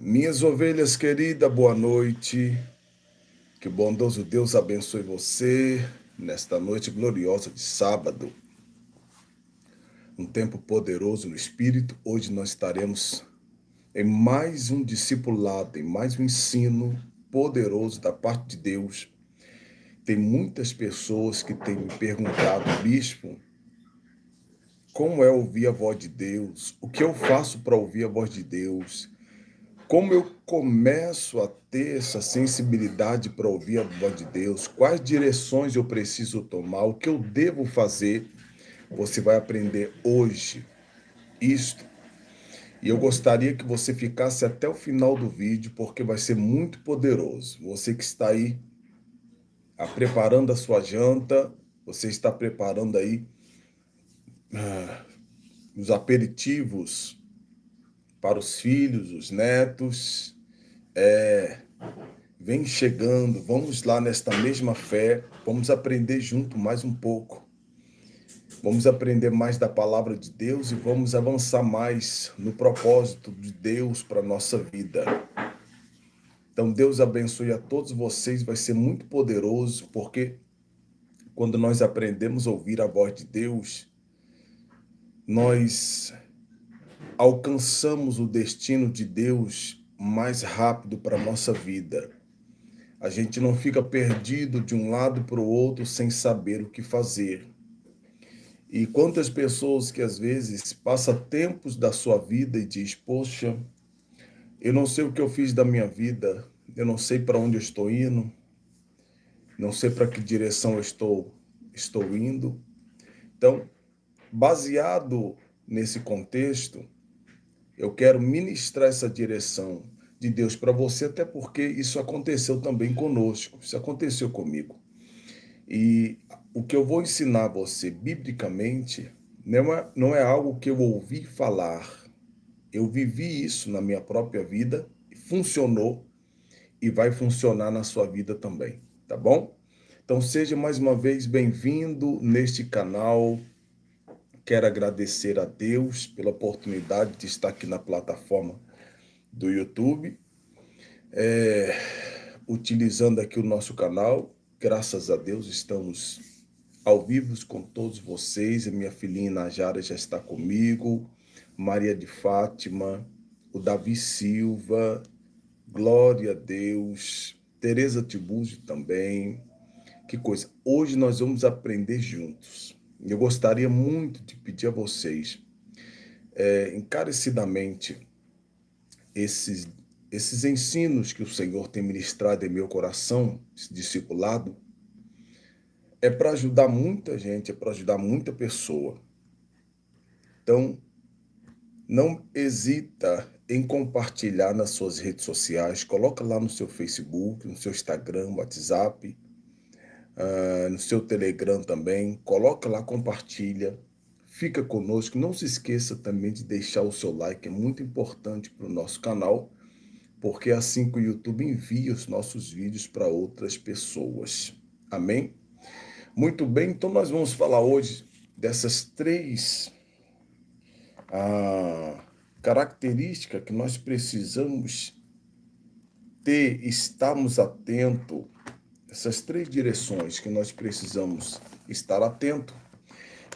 Minhas ovelhas queridas, boa noite. Que o bondoso Deus abençoe você nesta noite gloriosa de sábado. Um tempo poderoso no Espírito. Hoje nós estaremos em mais um discipulado, em mais um ensino poderoso da parte de Deus. Tem muitas pessoas que têm me perguntado, bispo, como é ouvir a voz de Deus? O que eu faço para ouvir a voz de Deus? Como eu começo a ter essa sensibilidade para ouvir a voz de Deus? Quais direções eu preciso tomar? O que eu devo fazer? Você vai aprender hoje isto. E eu gostaria que você ficasse até o final do vídeo, porque vai ser muito poderoso. Você que está aí preparando a sua janta, você está preparando aí os aperitivos para os filhos, os netos. Vem chegando, vamos lá nesta mesma fé, vamos aprender junto mais um pouco. Vamos aprender mais da palavra de Deus e vamos avançar mais no propósito de Deus para a nossa vida. Então, Deus abençoe a todos vocês, vai ser muito poderoso, porque quando nós aprendemos a ouvir a voz de Deus, nós alcançamos o destino de Deus mais rápido para a nossa vida. A gente não fica perdido de um lado para o outro sem saber o que fazer. E quantas pessoas que às vezes passam tempos da sua vida e diz, poxa, eu não sei o que eu fiz da minha vida, eu não sei para onde eu estou indo, não sei para que direção eu estou indo. Então, baseado nesse contexto, eu quero ministrar essa direção de Deus para você, até porque isso aconteceu também conosco, isso aconteceu comigo. E o que eu vou ensinar a você biblicamente não é algo que eu ouvi falar. Eu vivi isso na minha própria vida, funcionou e vai funcionar na sua vida também, tá bom? Então seja mais uma vez bem-vindo neste canal. Quero agradecer a Deus pela oportunidade de estar aqui na plataforma do YouTube, utilizando aqui o nosso canal. Graças a Deus estamos ao vivo com todos vocês. A minha filhinha Najara já está comigo, Maria de Fátima, o Davi Silva, glória a Deus, Tereza Tiburcio também. Que coisa, hoje nós vamos aprender juntos. Eu gostaria muito de pedir a vocês, encarecidamente, esses ensinos que o Senhor tem ministrado em meu coração, esse discipulado, é para ajudar muita gente, é para ajudar muita pessoa. Então, não hesita em compartilhar nas suas redes sociais, coloca lá no seu Facebook, no seu Instagram, WhatsApp, no seu Telegram também, coloca lá, compartilha, fica conosco. Não se esqueça também de deixar o seu like, é muito importante para o nosso canal, porque é assim que o YouTube envia os nossos vídeos para outras pessoas. Amém? Muito bem, então nós vamos falar hoje dessas três características que nós precisamos ter, estarmos atentos, essas três direções que nós precisamos estar atento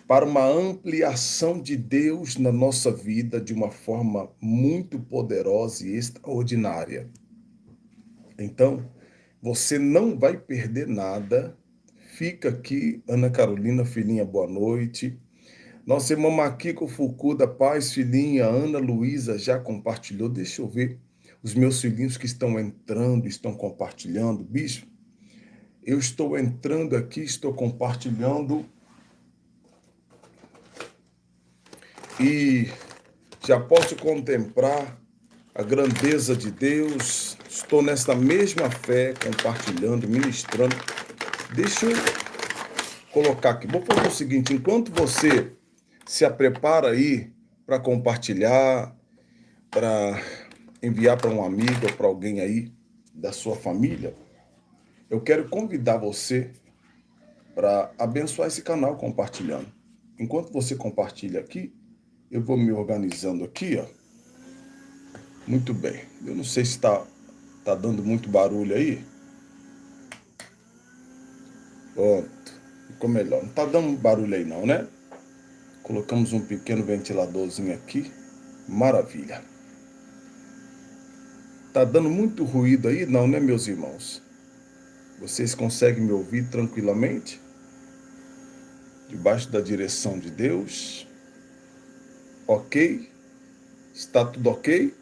para uma ampliação de Deus na nossa vida de uma forma muito poderosa e extraordinária. Então, você não vai perder nada. Fica aqui, Ana Carolina, filhinha, boa noite. Nossa irmã Makiko Fukuda, paz, filhinha, Ana Luísa já compartilhou. Deixa eu ver os meus filhinhos que estão entrando, estão compartilhando. Bicho, eu estou entrando aqui, estou compartilhando e já posso contemplar a grandeza de Deus. Estou nessa mesma fé, compartilhando, ministrando. Deixa eu colocar aqui. Vou fazer o seguinte, enquanto você se prepara aí para compartilhar, para enviar para um amigo ou para alguém aí da sua família, eu quero convidar você para abençoar esse canal compartilhando. Enquanto você compartilha aqui, eu vou me organizando aqui, ó. Muito bem. Eu não sei se tá dando muito barulho aí. Pronto. Ficou melhor. Não tá dando barulho aí não, né? Colocamos um pequeno ventiladorzinho aqui. Maravilha. Tá dando muito ruído aí? Não, né, meus irmãos? Vocês conseguem me ouvir tranquilamente? Debaixo da direção de Deus? Ok? Está tudo ok?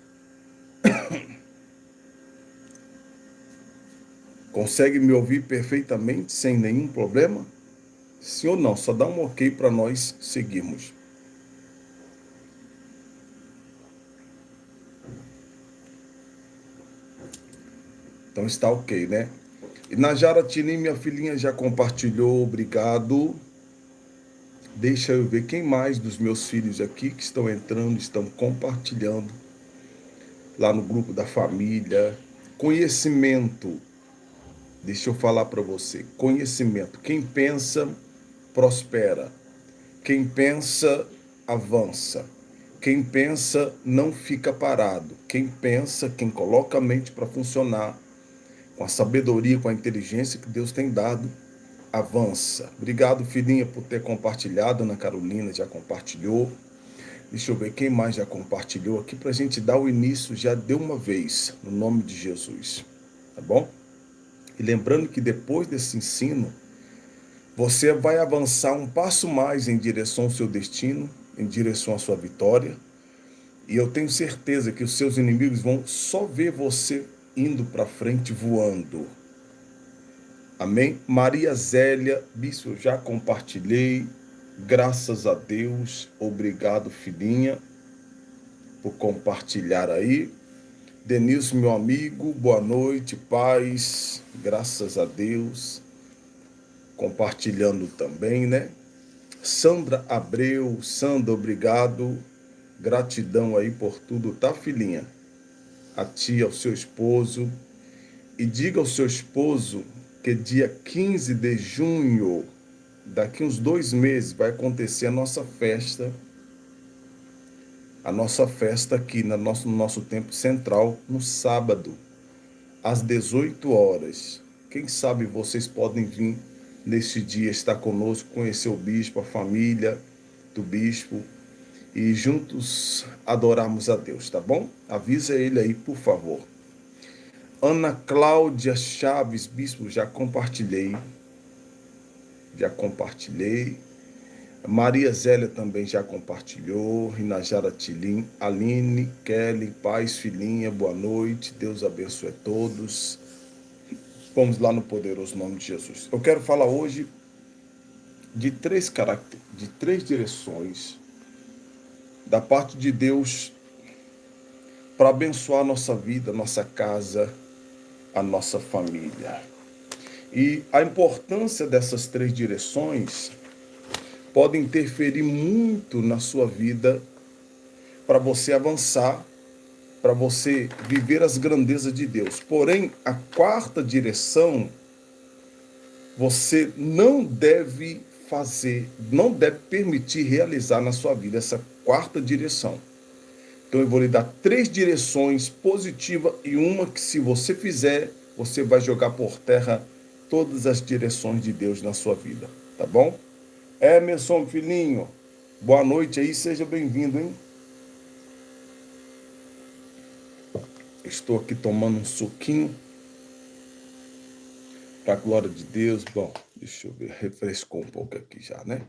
Consegue me ouvir perfeitamente, sem nenhum problema? Sim ou não? Só dá um ok para nós seguirmos. Então está ok, né? E Najara Tini, minha filhinha, já compartilhou, obrigado. Deixa eu ver quem mais dos meus filhos aqui que estão entrando, estão compartilhando lá no grupo da família. Conhecimento. Deixa eu falar para você. Conhecimento. Quem pensa, prospera. Quem pensa, avança. Quem pensa, não fica parado. Quem pensa, quem coloca a mente para funcionar, com a sabedoria, com a inteligência que Deus tem dado, avança. Obrigado, filhinha, por ter compartilhado. Ana Carolina já compartilhou. Deixa eu ver quem mais já compartilhou aqui para a gente dar o início já de uma vez, no nome de Jesus. Tá bom? E lembrando que depois desse ensino, você vai avançar um passo mais em direção ao seu destino, em direção à sua vitória. E eu tenho certeza que os seus inimigos vão só ver você indo para frente voando. Amém? Maria Zélia, bispo, eu já compartilhei. Graças a Deus. Obrigado, filhinha, por compartilhar aí. Denilson, meu amigo, boa noite, paz. Graças a Deus. Compartilhando também, né? Sandra Abreu, Sandra, obrigado. Gratidão aí por tudo, tá, filhinha? A tia, ao seu esposo. E diga ao seu esposo que dia 15 de junho, daqui uns 2 meses, vai acontecer a nossa festa aqui no nosso tempo central, no sábado, às 18 horas. Quem sabe vocês podem vir nesse dia estar conosco, conhecer o bispo, a família do bispo e juntos adorarmos a Deus, tá bom? Avisa ele aí, por favor. Ana Cláudia Chaves, bispo, já compartilhei. Maria Zélia também já compartilhou. Rinajara Tilim, Aline, Kelly, paz, filhinha, boa noite. Deus abençoe a todos. Vamos lá no poderoso nome de Jesus. Eu quero falar hoje de três direções da parte de Deus para abençoar a nossa vida, a nossa casa, a nossa família. E a importância dessas três direções pode interferir muito na sua vida para você avançar, para você viver as grandezas de Deus. Porém, a quarta direção você não deve fazer, não deve permitir realizar na sua vida essa quarta direção. Então eu vou lhe dar três direções positivas e uma que, se você fizer, você vai jogar por terra todas as direções de Deus na sua vida, tá bom? Emerson, filhinho, boa noite aí, seja bem-vindo, hein? Estou aqui tomando um suquinho, para a glória de Deus. Bom, deixa eu ver, refrescou um pouco aqui já, né?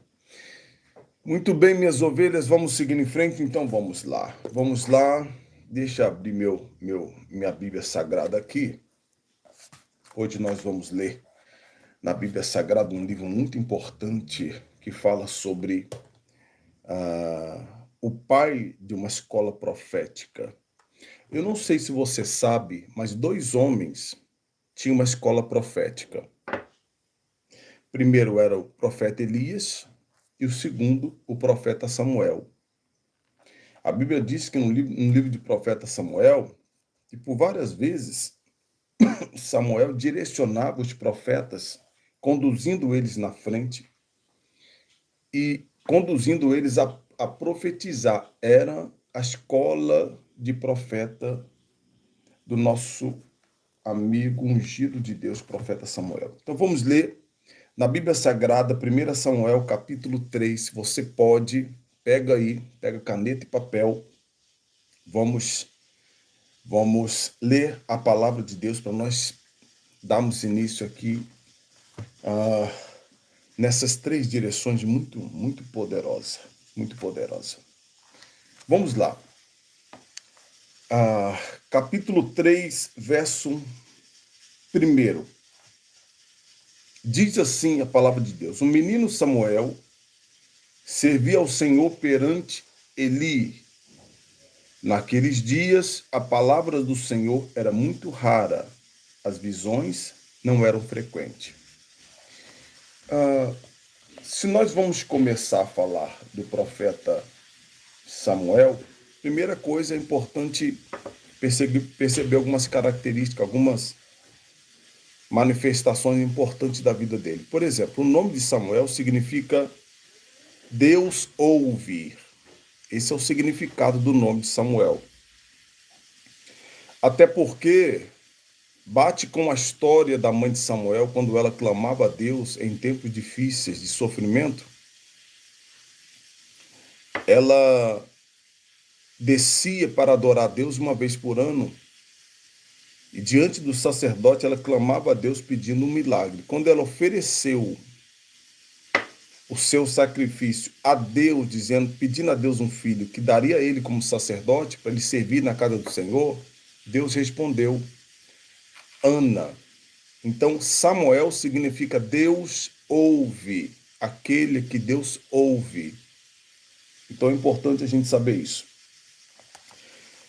Muito bem, minhas ovelhas, vamos seguindo em frente, então vamos lá. Vamos lá, deixa eu abrir minha Bíblia Sagrada aqui. Hoje nós vamos ler na Bíblia Sagrada um livro muito importante que fala sobre o pai de uma escola profética. Eu não sei se você sabe, mas 2 homens tinham uma escola profética. Primeiro era o profeta Elias e o segundo, o profeta Samuel. A Bíblia diz que no livro de profeta Samuel, que por várias vezes Samuel direcionava os profetas, conduzindo eles na frente e conduzindo eles a profetizar. Era a escola de profeta do nosso amigo ungido de Deus, profeta Samuel. Então vamos ler na Bíblia Sagrada, 1 Samuel, capítulo 3. Se você pode, pega aí, pega caneta e papel. Vamos ler a palavra de Deus para nós darmos início aqui nessas três direções muito poderosa, muito poderosa. Vamos lá. Capítulo 3, verso 1. Diz assim a palavra de Deus: o menino Samuel servia ao Senhor perante Eli. Naqueles dias, a palavra do Senhor era muito rara, as visões não eram frequentes. Se nós vamos começar a falar do profeta Samuel, primeira coisa é importante perceber algumas características, algumas manifestações importantes da vida dele. Por exemplo, o nome de Samuel significa Deus ouve. Esse é o significado do nome de Samuel. Até porque bate com a história da mãe de Samuel, quando ela clamava a Deus em tempos difíceis de sofrimento. Ela descia para adorar a Deus uma vez por ano. E diante do sacerdote, ela clamava a Deus pedindo um milagre. Quando ela ofereceu o seu sacrifício a Deus, pedindo a Deus um filho que daria a ele como sacerdote para ele servir na casa do Senhor, Deus respondeu: Ana. Então, Samuel significa Deus ouve, aquele que Deus ouve. Então é importante a gente saber isso.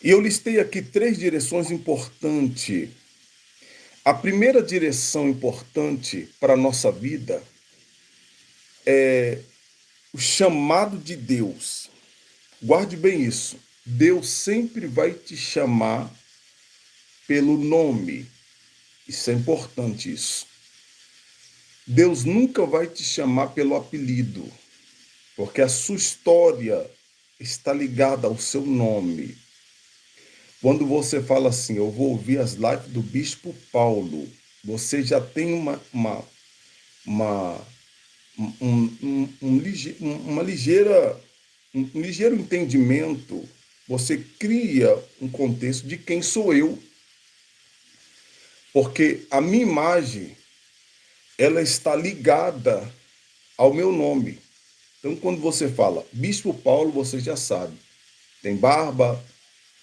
E eu listei aqui três direções importantes. A primeira direção importante para a nossa vida é o chamado de Deus. Guarde bem isso. Deus sempre vai te chamar pelo nome. Isso é importante, isso. Deus nunca vai te chamar pelo apelido, porque a sua história está ligada ao seu nome. Quando você fala assim, eu vou ouvir as lives do Bispo Paulo, você já tem um ligeiro entendimento, você cria um contexto de quem sou eu. Porque a minha imagem, ela está ligada ao meu nome. Então, quando você fala Bispo Paulo, você já sabe. Tem barba,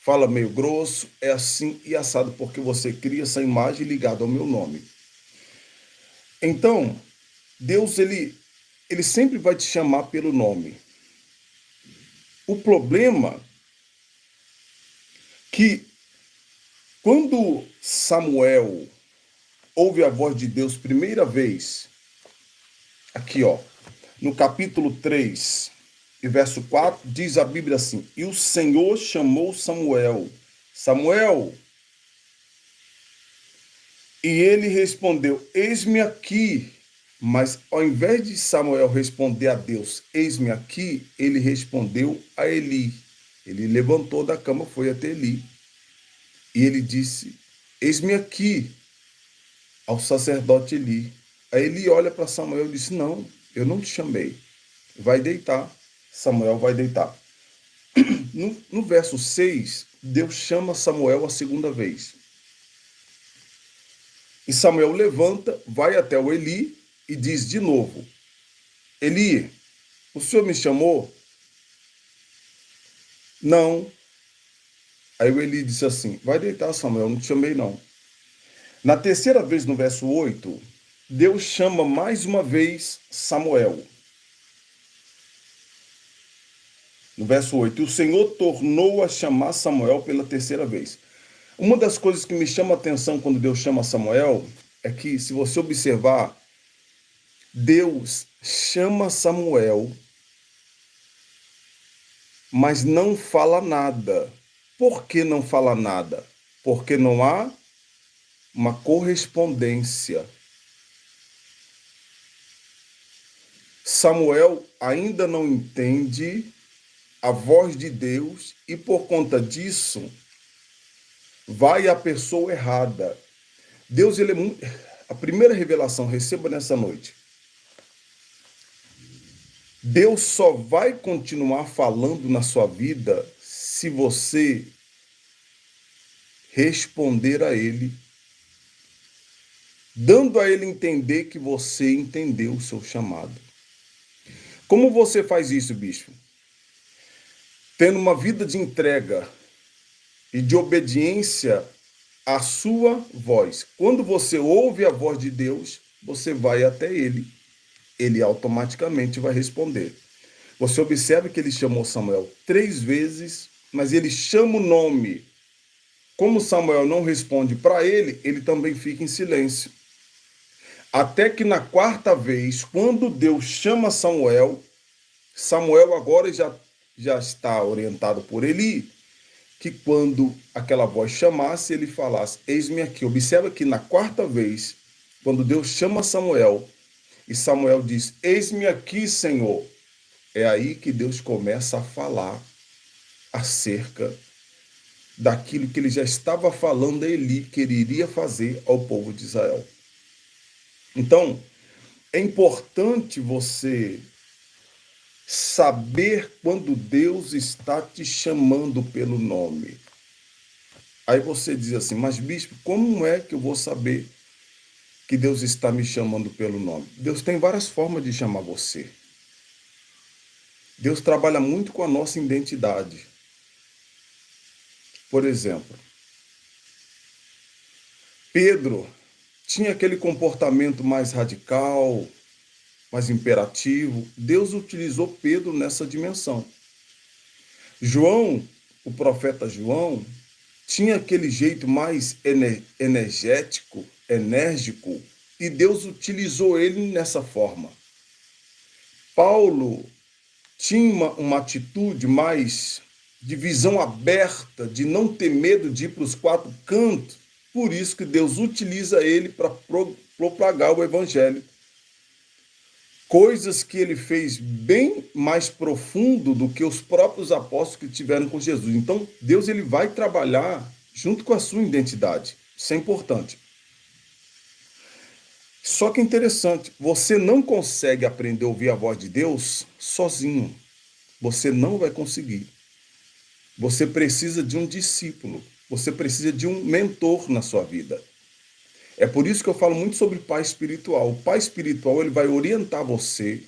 fala meio grosso, é assim e assado, porque você cria essa imagem ligada ao meu nome. Então, Deus, ele sempre vai te chamar pelo nome. O problema é que quando Samuel ouve a voz de Deus primeira vez, aqui no capítulo 3, e verso 4, diz a Bíblia assim: e o Senhor chamou Samuel. Samuel. E ele respondeu: eis-me aqui. Mas ao invés de Samuel responder a Deus, eis-me aqui, ele respondeu a Eli. Ele levantou da cama, foi até Eli. E ele disse: eis-me aqui, ao sacerdote Eli. Aí Eli olha para Samuel e disse: não, eu não te chamei. Vai deitar. Samuel vai deitar. No verso 6, Deus chama Samuel a segunda vez. E Samuel levanta, vai até o Eli e diz de novo: Eli, o senhor me chamou? Não. Aí o Eli disse assim: vai deitar, Samuel, não te chamei não. Na terceira vez, no verso 8, Deus chama mais uma vez Samuel. No verso 8, e o Senhor tornou a chamar Samuel pela terceira vez. Uma das coisas que me chama a atenção quando Deus chama Samuel é que, se você observar, Deus chama Samuel, mas não fala nada. Por que não fala nada? Porque não há uma correspondência. Samuel ainda não entende a voz de Deus e por conta disso vai a pessoa errada. Deus, ele é muito... A primeira revelação, receba nessa noite. Deus só vai continuar falando na sua vida se você responder a Ele, dando a Ele entender que você entendeu o seu chamado. Como você faz isso, bispo? Tendo uma vida de entrega e de obediência à sua voz. Quando você ouve a voz de Deus, você vai até Ele. Ele automaticamente vai responder. Você observa que ele chamou Samuel 3 vezes, mas ele chama o nome. Como Samuel não responde para ele, ele também fica em silêncio. Até que na 4ª vez, quando Deus chama Samuel, Samuel agora já está orientado por Eli, que quando aquela voz chamasse, ele falasse, eis-me aqui. Observa que na 4ª vez, quando Deus chama Samuel, e Samuel diz, eis-me aqui, Senhor. É aí que Deus começa a falar acerca daquilo que ele já estava falando a Eli, que ele iria fazer ao povo de Israel. Então, é importante você saber quando Deus está te chamando pelo nome. Aí você diz assim, mas bispo, como é que eu vou saber que Deus está me chamando pelo nome? Deus tem várias formas de chamar você. Deus trabalha muito com a nossa identidade. Por exemplo, Pedro tinha aquele comportamento mais radical, mais imperativo. Deus utilizou Pedro nessa dimensão. João, o profeta João, tinha aquele jeito mais energético, enérgico, e Deus utilizou ele nessa forma. Paulo tinha uma atitude mais de visão aberta, de não ter medo de ir para os 4 cantos. Por isso que Deus utiliza ele para propagar o evangelho. Coisas que ele fez bem mais profundo do que os próprios apóstolos que tiveram com Jesus. Então, Deus ele vai trabalhar junto com a sua identidade. Isso é importante. Só que é interessante, você não consegue aprender a ouvir a voz de Deus sozinho. Você não vai conseguir. Você precisa de um discípulo. Você precisa de um mentor na sua vida. É por isso que eu falo muito sobre pai espiritual. O pai espiritual ele vai orientar você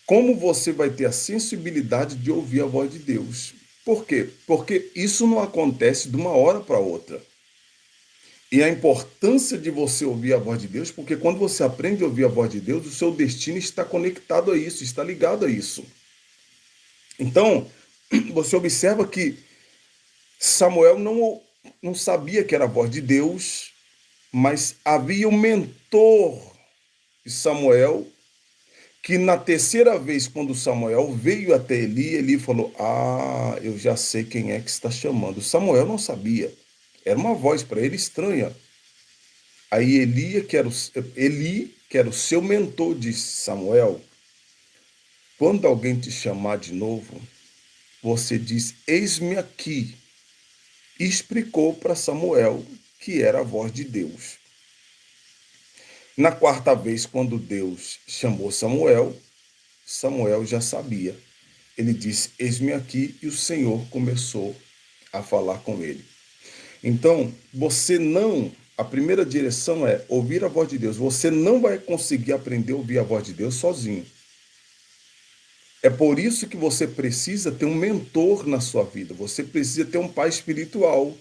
como você vai ter a sensibilidade de ouvir a voz de Deus. Por quê? Porque isso não acontece de uma hora para outra. E a importância de você ouvir a voz de Deus, porque quando você aprende a ouvir a voz de Deus, o seu destino está conectado a isso, está ligado a isso. Então, você observa que Samuel não sabia que era a voz de Deus, mas havia um mentor de Samuel, que na 3ª vez, quando Samuel veio até Eli, Eli falou, eu já sei quem é que está chamando. Samuel não sabia, era uma voz para ele estranha. Aí Eli, que era o seu mentor, disse, Samuel, quando alguém te chamar de novo, você diz, eis-me aqui. E explicou para Samuel que era a voz de Deus. Na 4ª vez, quando Deus chamou Samuel, Samuel já sabia. Ele disse, eis-me aqui, e o Senhor começou a falar com ele. Então, a primeira direção é ouvir a voz de Deus. Você não vai conseguir aprender a ouvir a voz de Deus sozinho. É por isso que você precisa ter um mentor na sua vida. Você precisa ter um pai espiritual.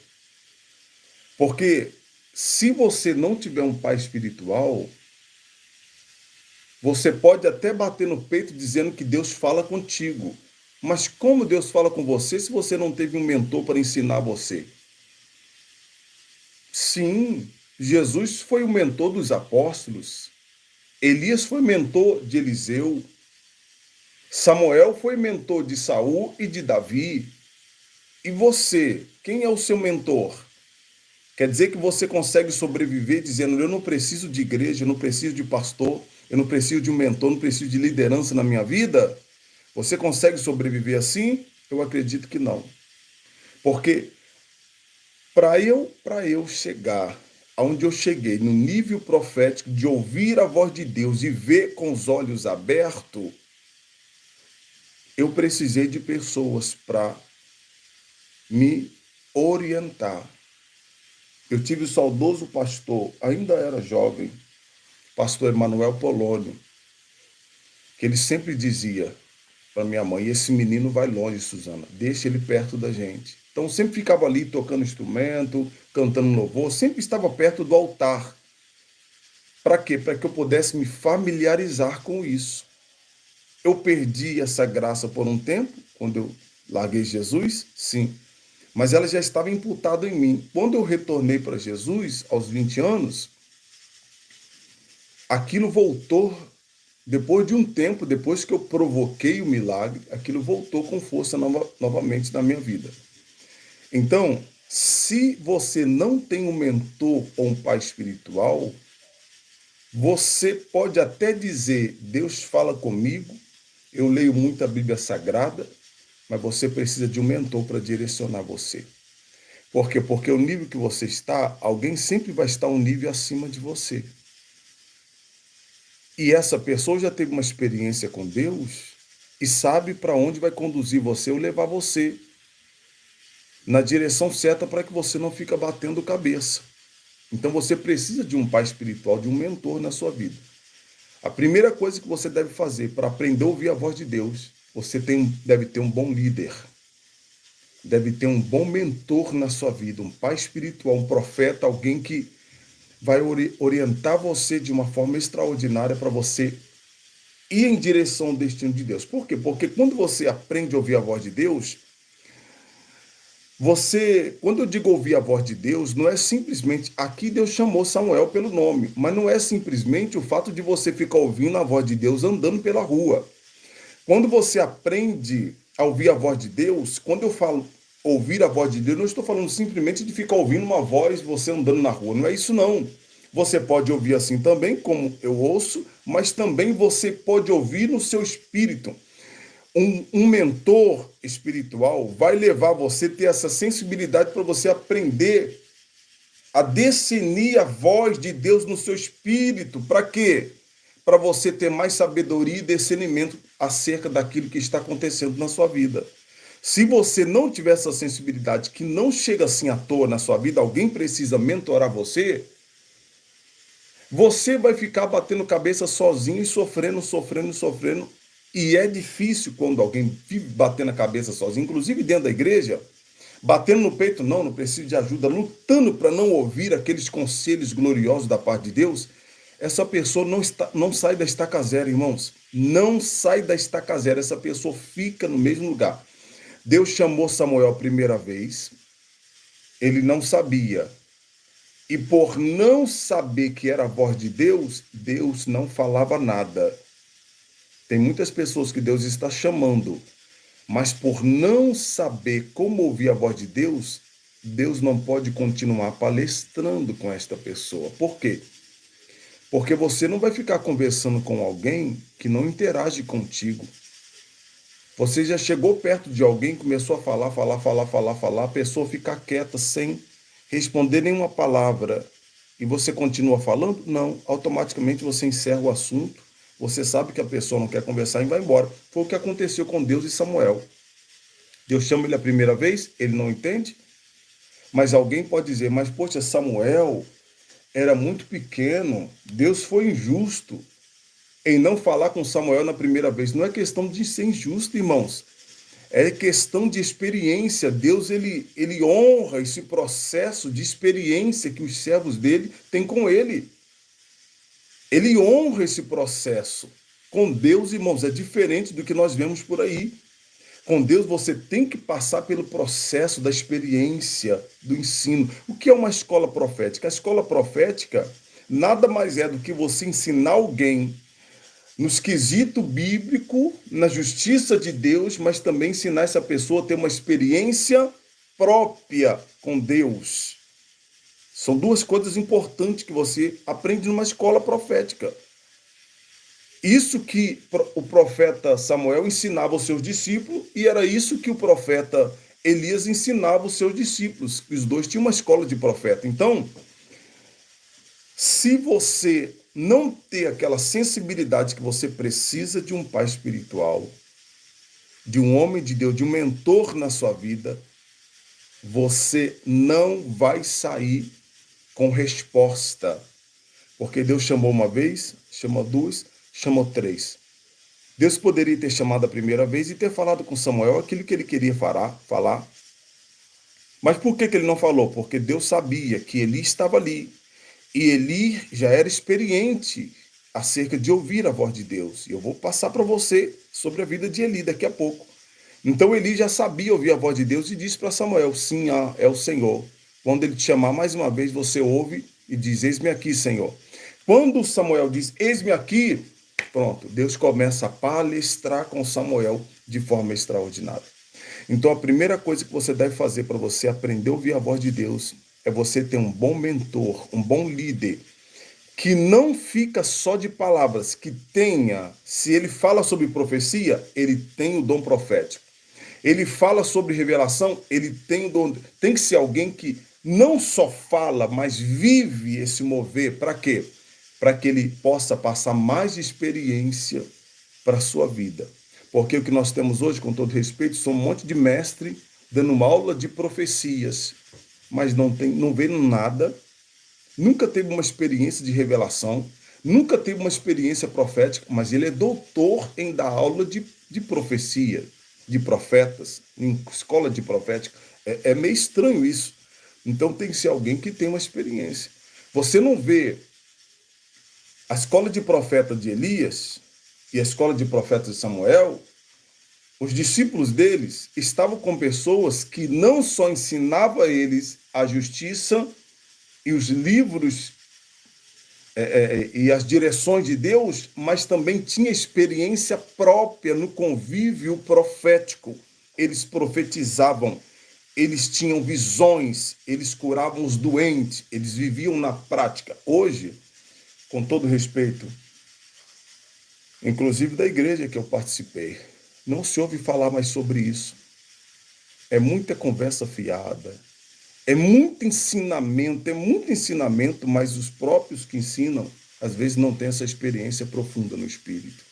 Porque se você não tiver um pai espiritual, você pode até bater no peito dizendo que Deus fala contigo. Mas como Deus fala com você se você não teve um mentor para ensinar você? Sim, Jesus foi o mentor dos apóstolos. Elias foi mentor de Eliseu. Samuel foi mentor de Saul e de Davi. E você, quem é o seu mentor? Quer dizer que você consegue sobreviver dizendo, eu não preciso de igreja, eu não preciso de pastor, eu não preciso de um mentor, não preciso de liderança na minha vida? Você consegue sobreviver assim? Eu acredito que não. Porque para eu chegar aonde eu cheguei, no nível profético de ouvir a voz de Deus e ver com os olhos abertos, eu precisei de pessoas para me orientar. Eu tive o saudoso pastor, ainda era jovem, pastor Emanuel Polônio, que ele sempre dizia para minha mãe: esse menino vai longe, Suzana, deixa ele perto da gente. Então eu sempre ficava ali tocando instrumento, cantando louvor, sempre estava perto do altar. Para quê? Para que eu pudesse me familiarizar com isso. Eu perdi essa graça por um tempo, quando eu larguei Jesus, sim, mas ela já estava imputada em mim. Quando eu retornei para Jesus, aos 20 anos, aquilo voltou, depois de um tempo, depois que eu provoquei o milagre, aquilo voltou com força novamente na minha vida. Então, se você não tem um mentor ou um pai espiritual, você pode até dizer: Deus fala comigo, eu leio muito a Bíblia Sagrada, mas você precisa de um mentor para direcionar você. Por quê? Porque o nível que você está, alguém sempre vai estar um nível acima de você. E essa pessoa já teve uma experiência com Deus e sabe para onde vai conduzir você ou levar você na direção certa para que você não fique batendo cabeça. Então você precisa de um pai espiritual, de um mentor na sua vida. A primeira coisa que você deve fazer para aprender a ouvir a voz de Deus, você deve ter um bom líder. Deve ter um bom mentor na sua vida, um pai espiritual, um profeta, alguém que vai orientar você de uma forma extraordinária para você ir em direção ao destino de Deus. Por quê? Porque quando você aprende a ouvir a voz de Deus, quando eu digo ouvir a voz de Deus, não é simplesmente, aqui Deus chamou Samuel pelo nome, mas não é simplesmente o fato de você ficar ouvindo a voz de Deus andando pela rua. Quando você aprende a ouvir a voz de Deus, quando eu falo ouvir a voz de Deus, não estou falando simplesmente de ficar ouvindo uma voz você andando na rua, não é isso não. Você pode ouvir assim também, como eu ouço, mas também você pode ouvir no seu espírito. Um mentor espiritual vai levar você a ter essa sensibilidade para você aprender a discernir a voz de Deus no seu espírito. Para quê? Para você ter mais sabedoria e discernimento acerca daquilo que está acontecendo na sua vida. Se você não tiver essa sensibilidade, que não chega assim à toa na sua vida, alguém precisa mentorar você, você vai ficar batendo cabeça sozinho e sofrendo, sofrendo, sofrendo. E é difícil quando alguém vive batendo a cabeça sozinho, inclusive dentro da igreja, batendo no peito, não preciso de ajuda, lutando para não ouvir aqueles conselhos gloriosos da parte de Deus. Essa pessoa não sai da estaca zero, irmãos. Não sai da estaca zero. Essa pessoa fica no mesmo lugar. Deus chamou Samuel a primeira vez, ele não sabia. E por não saber que era a voz de Deus, Deus não falava nada. Tem muitas pessoas que Deus está chamando, mas por não saber como ouvir a voz de Deus, Deus não pode continuar palestrando com esta pessoa. Por quê? Porque você não vai ficar conversando com alguém que não interage contigo. Você já chegou perto de alguém, começou a falar, a pessoa fica quieta sem responder nenhuma palavra e você continua falando? Não, automaticamente você encerra o assunto, você sabe que a pessoa não quer conversar e vai embora. Foi o que aconteceu com Deus e Samuel. Deus chama ele a primeira vez, ele não entende, mas alguém pode dizer: mas poxa, Samuel era muito pequeno, Deus foi injusto em não falar com Samuel na primeira vez. Não é questão de ser injusto, irmãos. É questão de experiência. Deus ele honra esse processo de experiência que os servos dele têm com ele. Ele honra esse processo. Com Deus, irmãos, é diferente do que nós vemos por aí. Com Deus você tem que passar pelo processo da experiência, do ensino. O que é uma escola profética? A escola profética nada mais é do que você ensinar alguém no esquisito bíblico, na justiça de Deus, mas também ensinar essa pessoa a ter uma experiência própria com Deus. São duas coisas importantes que você aprende numa escola profética. Isso que o profeta Samuel ensinava aos seus discípulos, e era isso que o profeta Elias ensinava aos seus discípulos. Os dois tinham uma escola de profeta. Então, se você não ter aquela sensibilidade que você precisa de um pai espiritual, de um homem de Deus, de um mentor na sua vida, você não vai sair com resposta. Porque Deus chamou uma vez, chamou duas, chamou três. Deus poderia ter chamado a primeira vez e ter falado com Samuel aquilo que ele queria falar. Mas por que ele não falou? Porque Deus sabia que Eli estava ali. E Eli já era experiente acerca de ouvir a voz de Deus. E eu vou passar para você sobre a vida de Eli daqui a pouco. Então Eli já sabia ouvir a voz de Deus e disse para Samuel: sim, é o Senhor. Quando ele te chamar mais uma vez, você ouve e diz: eis-me aqui, Senhor. Quando Samuel diz: eis-me aqui, pronto, Deus começa a palestrar com Samuel de forma extraordinária. Então a primeira coisa que você deve fazer para você aprender a ouvir a voz de Deus é você ter um bom mentor, um bom líder, que não fica só de palavras, que tenha, se ele fala sobre profecia, ele tem o dom profético. Ele fala sobre revelação, ele tem o dom. Tem que ser alguém que não só fala, mas vive esse mover. Para quê? Para que ele possa passar mais experiência para a sua vida. Porque o que nós temos hoje, com todo respeito, são um monte de mestre dando uma aula de profecias, mas não vê nada, nunca teve uma experiência de revelação, nunca teve uma experiência profética, mas ele é doutor em dar aula de profecia, de profetas, em escola de profética. É meio estranho isso. Então tem que ser alguém que tem uma experiência. Você não vê a escola de profeta de Elias e a escola de profeta de Samuel. Os discípulos deles estavam com pessoas que não só ensinavam a eles a justiça e os livros e as direções de Deus, mas também tinha experiência própria no convívio profético. Eles profetizavam, eles tinham visões, eles curavam os doentes, eles viviam na prática. Hoje, com todo respeito, inclusive da igreja que eu participei, não se ouve falar mais sobre isso. É muita conversa fiada, é muito ensinamento, mas os próprios que ensinam, às vezes, não têm essa experiência profunda no espírito.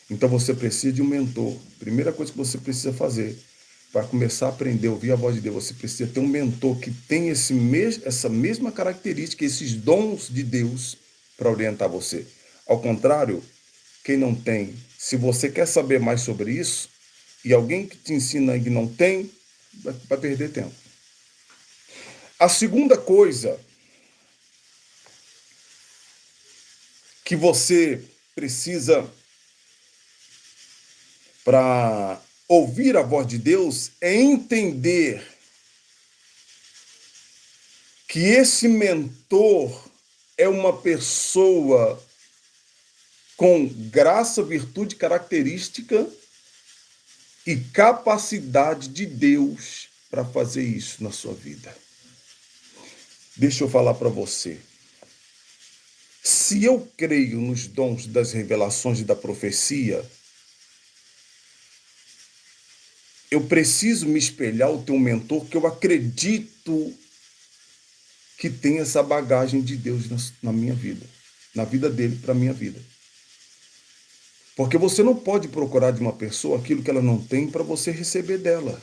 Então você precisa de um mentor. Primeira coisa que você precisa fazer para começar a aprender a ouvir a voz de Deus, você precisa ter um mentor que tem essa mesma característica, esses dons de Deus para orientar você. Ao contrário, quem não tem, se você quer saber mais sobre isso, e alguém que te ensina e não tem, vai perder tempo. A segunda coisa que você precisa para ouvir a voz de Deus é entender que esse mentor é uma pessoa com graça, virtude, característica e capacidade de Deus para fazer isso na sua vida. Deixa eu falar para você. Se eu creio nos dons das revelações e da profecia, eu preciso me espelhar o teu mentor, que eu acredito que tem essa bagagem de Deus na minha vida, na vida dele para a minha vida. Porque você não pode procurar de uma pessoa aquilo que ela não tem para você receber dela.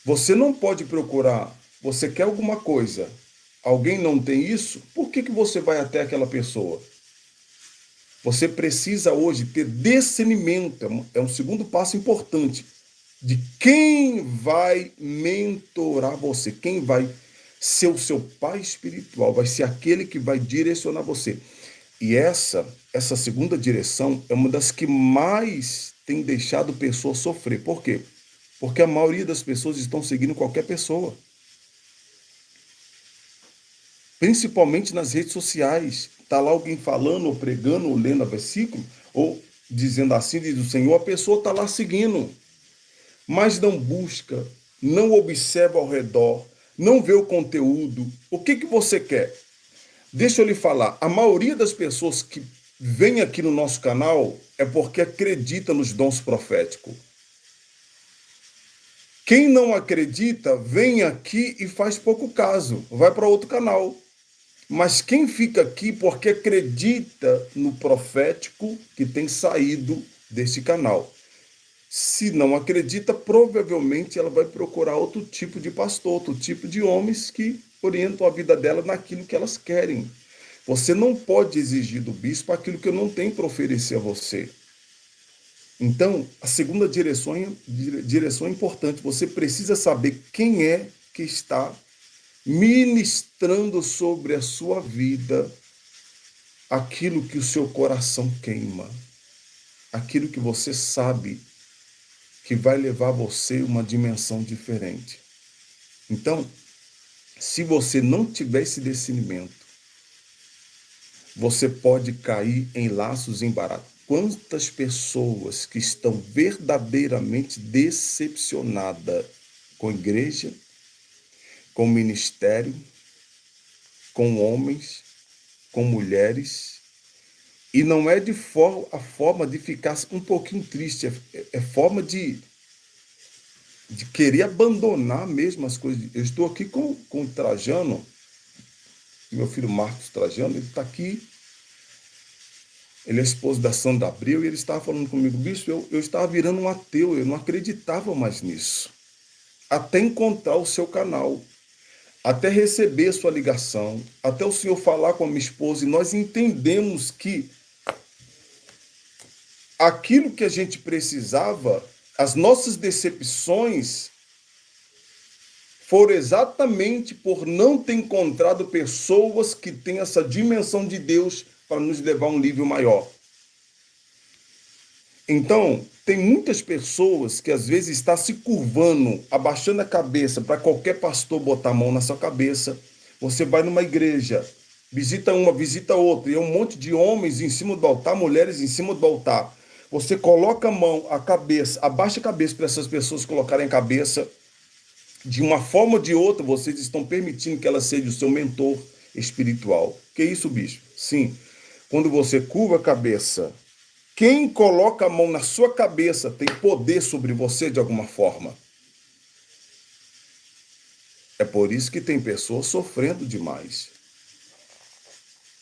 Você não pode procurar, você quer alguma coisa, alguém não tem isso, por que você vai até aquela pessoa? Você precisa hoje ter discernimento, é um segundo passo importante, de quem vai mentorar você, quem vai ser o seu pai espiritual, vai ser aquele que vai direcionar você. E essa segunda direção é uma das que mais tem deixado pessoas sofrer. Por quê? Porque a maioria das pessoas estão seguindo qualquer pessoa. Principalmente nas redes sociais. Está lá alguém falando, ou pregando, ou lendo a versículo, ou dizendo assim, diz o Senhor, a pessoa está lá seguindo. Mas não busca, não observa ao redor, não vê o conteúdo. O que você quer? Deixa eu lhe falar, a maioria das pessoas que vem aqui no nosso canal é porque acredita nos dons proféticos. Quem não acredita, vem aqui e faz pouco caso, vai para outro canal. Mas quem fica aqui porque acredita no profético que tem saído desse canal. Se não acredita, provavelmente ela vai procurar outro tipo de pastor, outro tipo de homens que orientam a vida dela naquilo que elas querem. Você não pode exigir do bispo aquilo que eu não tenho para oferecer a você. Então, a segunda direção é importante. Você precisa saber quem é que está ministrando sobre a sua vida aquilo que o seu coração queima, aquilo que você sabe que vai levar você a uma dimensão diferente. Então, se você não tiver esse discernimento, você pode cair em laços embaraçosos. Quantas pessoas que estão verdadeiramente decepcionadas com a igreja, com o ministério, com homens, com mulheres, e não é de a forma de ficar um pouquinho triste, é forma de querer abandonar mesmo as coisas. Eu estou aqui com o Trajano, meu filho Marcos Trajano, ele está aqui, ele é esposo da Sandra Abreu, e ele estava falando comigo, bicho, eu estava virando um ateu, eu não acreditava mais nisso. Até encontrar o seu canal, até receber sua ligação, até o senhor falar com a minha esposa, e nós entendemos que aquilo que a gente precisava, as nossas decepções, foram exatamente por não ter encontrado pessoas que têm essa dimensão de Deus para nos levar a um nível maior. Então, tem muitas pessoas que às vezes estão se curvando, abaixando a cabeça para qualquer pastor botar a mão na sua cabeça. Você vai numa igreja, visita uma, visita outra, e é um monte de homens em cima do altar, mulheres em cima do altar. Você coloca a mão, a cabeça, abaixa a cabeça para essas pessoas colocarem a cabeça. De uma forma ou de outra, vocês estão permitindo que ela seja o seu mentor espiritual. Que isso, bicho? Sim. Quando você curva a cabeça, quem coloca a mão na sua cabeça tem poder sobre você de alguma forma. É por isso que tem pessoas sofrendo demais.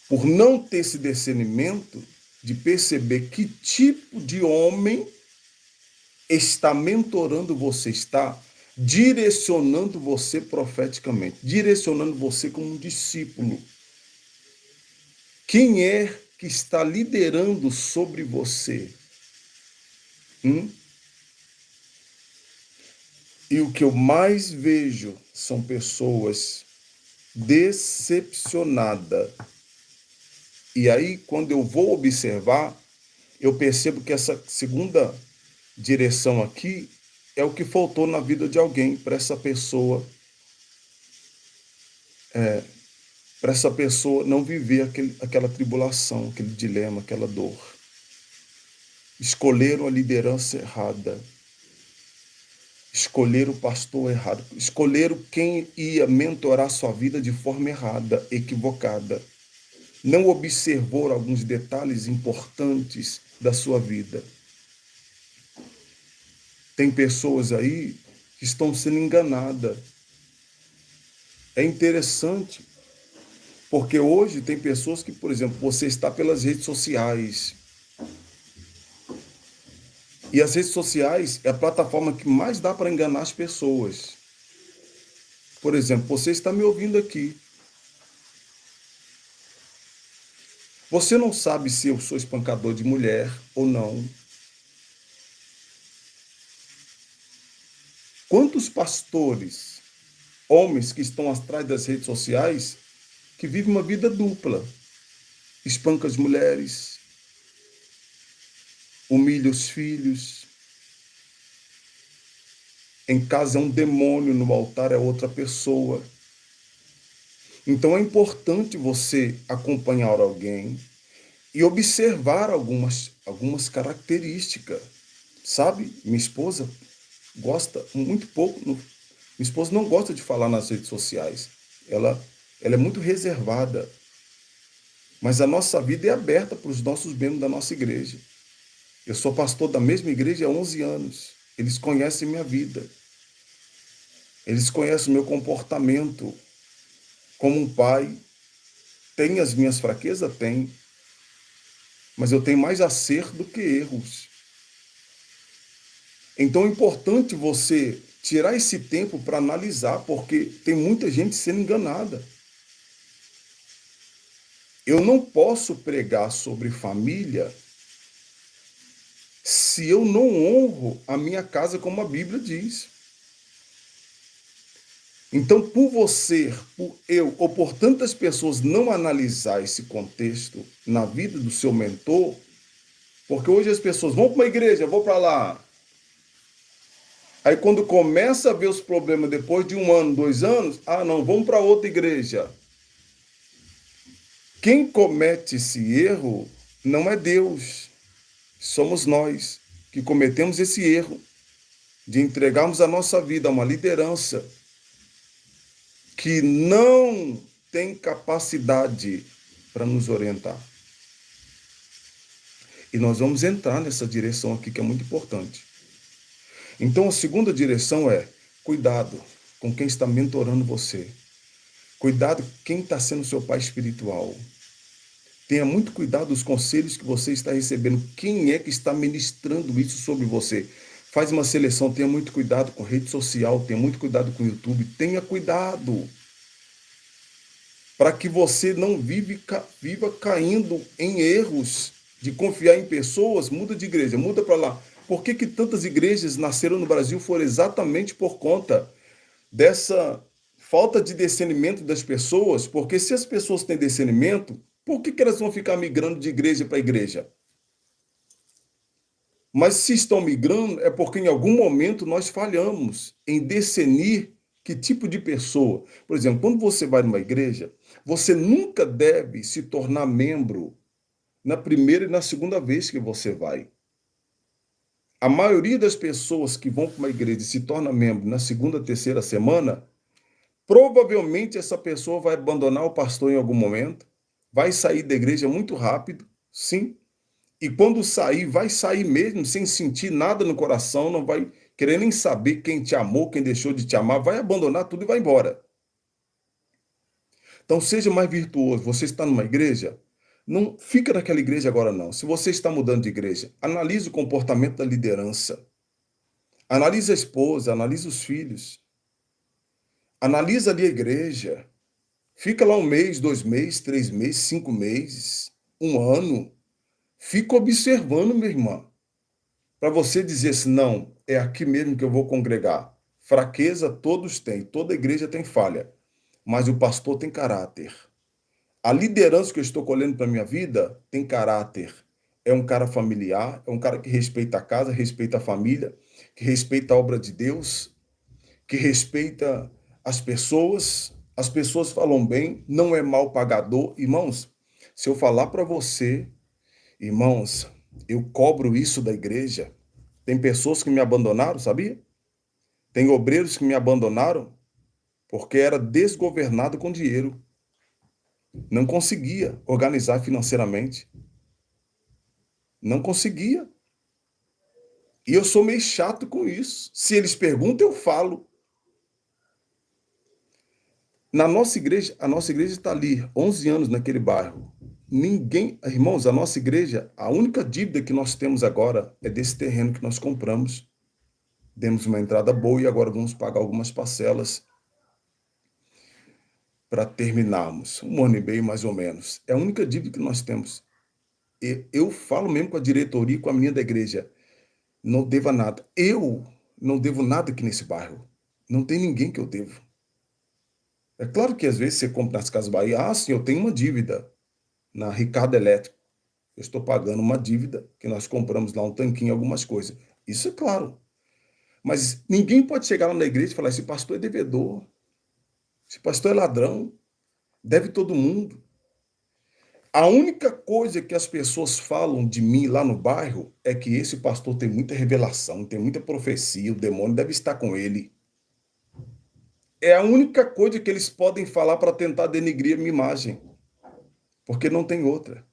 Por não ter esse discernimento de perceber que tipo de homem está mentorando você, está direcionando você profeticamente, direcionando você como um discípulo. Quem é que está liderando sobre você? E o que eu mais vejo são pessoas decepcionadas. E aí, quando eu vou observar, eu percebo que essa segunda direção aqui é o que faltou na vida de alguém para essa pessoa não viver aquela tribulação, aquele dilema, aquela dor. Escolheram a liderança errada, escolheram o pastor errado, escolheram quem ia mentorar sua vida de forma errada, equivocada. Não observou alguns detalhes importantes da sua vida. Tem pessoas aí que estão sendo enganadas. É interessante, porque hoje tem pessoas que, por exemplo, você está pelas redes sociais. E as redes sociais é a plataforma que mais dá para enganar as pessoas. Por exemplo, você está me ouvindo aqui. Você não sabe se eu sou espancador de mulher ou não. Quantos pastores, homens que estão atrás das redes sociais, que vivem uma vida dupla? Espanca as mulheres, humilha os filhos. Em casa é um demônio, no altar é outra pessoa. Então é importante você acompanhar alguém e observar algumas características. Sabe, minha esposa gosta muito pouco, minha esposa não gosta de falar nas redes sociais. Ela é muito reservada. Mas a nossa vida é aberta para os nossos membros da nossa igreja. Eu sou pastor da mesma igreja há 11 anos. Eles conhecem minha vida. Eles conhecem o meu comportamento como um pai. Tem as minhas fraquezas? Tem. Mas eu tenho mais acerto do que erros. Então é importante você tirar esse tempo para analisar, porque tem muita gente sendo enganada. Eu não posso pregar sobre família se eu não honro a minha casa como a Bíblia diz. Então, por você, por eu, ou por tantas pessoas não analisar esse contexto na vida do seu mentor, porque hoje as pessoas vão para uma igreja, vou para lá. Aí quando começa a ver os problemas depois de 1 ano, 2 anos, não, vamos para outra igreja. Quem comete esse erro não é Deus, somos nós que cometemos esse erro de entregarmos a nossa vida a uma liderança que não tem capacidade para nos orientar. E nós vamos entrar nessa direção aqui que é muito importante. Então, a segunda direção é cuidado com quem está mentorando você. Cuidado com quem está sendo seu pai espiritual. Tenha muito cuidado dos conselhos que você está recebendo. Quem é que está ministrando isso sobre você? Faz uma seleção, tenha muito cuidado com rede social, tenha muito cuidado com o YouTube, tenha cuidado. Para que você não viva caindo em erros de confiar em pessoas, muda de igreja, muda para lá. Por que tantas igrejas nasceram no Brasil? Foram exatamente por conta dessa falta de discernimento das pessoas, porque se as pessoas têm discernimento, por que elas vão ficar migrando de igreja para igreja? Mas se estão migrando, é porque em algum momento nós falhamos em discernir que tipo de pessoa. Por exemplo, quando você vai numa igreja, você nunca deve se tornar membro na primeira e na segunda vez que você vai. A maioria das pessoas que vão para uma igreja e se torna membro na segunda, terceira semana, provavelmente essa pessoa vai abandonar o pastor em algum momento, vai sair da igreja muito rápido, sim, e quando sair, vai sair mesmo sem sentir nada no coração, não vai querer nem saber quem te amou, quem deixou de te amar, vai abandonar tudo e vai embora. Então seja mais virtuoso. Você está numa igreja? Não fica naquela igreja agora não. Se você está mudando de igreja, analise o comportamento da liderança. Analise a esposa, analise os filhos. Analisa ali a igreja. Fica lá 1 mês, 2 meses, 3 meses, 5 meses, 1 ano. Fica observando, minha irmã, para você dizer assim, não, é aqui mesmo que eu vou congregar. Fraqueza todos têm, toda igreja tem falha, mas o pastor tem caráter. A liderança que eu estou colhendo para a minha vida tem caráter. É um cara familiar, é um cara que respeita a casa, respeita a família, que respeita a obra de Deus, que respeita as pessoas falam bem, não é mal pagador. Irmãos, se eu falar para você, irmãos, eu cobro isso da igreja. Tem pessoas que me abandonaram, sabia? Tem obreiros que me abandonaram porque era desgovernado com dinheiro. Não conseguia organizar financeiramente. Não conseguia. E eu sou meio chato com isso. Se eles perguntam, eu falo. Na nossa igreja, a nossa igreja está ali, 11 anos naquele bairro. Ninguém, irmãos, a nossa igreja, a única dívida que nós temos agora é desse terreno que nós compramos. Demos uma entrada boa e agora vamos pagar algumas parcelas para terminarmos. 1 ano e meio, mais ou menos. É a única dívida que nós temos. Eu falo mesmo com a diretoria e com a menina da igreja. Não deva nada. Eu não devo nada aqui nesse bairro. Não tem ninguém que eu devo. É claro que às vezes você compra nas Casas Bahia. Sim, eu tenho uma dívida na Ricardo Elétrico. Eu estou pagando uma dívida que nós compramos lá um tanquinho, algumas coisas. Isso é claro. Mas ninguém pode chegar lá na igreja e falar: esse pastor é devedor, esse pastor é ladrão, deve todo mundo. A única coisa que as pessoas falam de mim lá no bairro é que esse pastor tem muita revelação, tem muita profecia, o demônio deve estar com ele. É a única coisa que eles podem falar para tentar denegrir a minha imagem. porque não tem outra.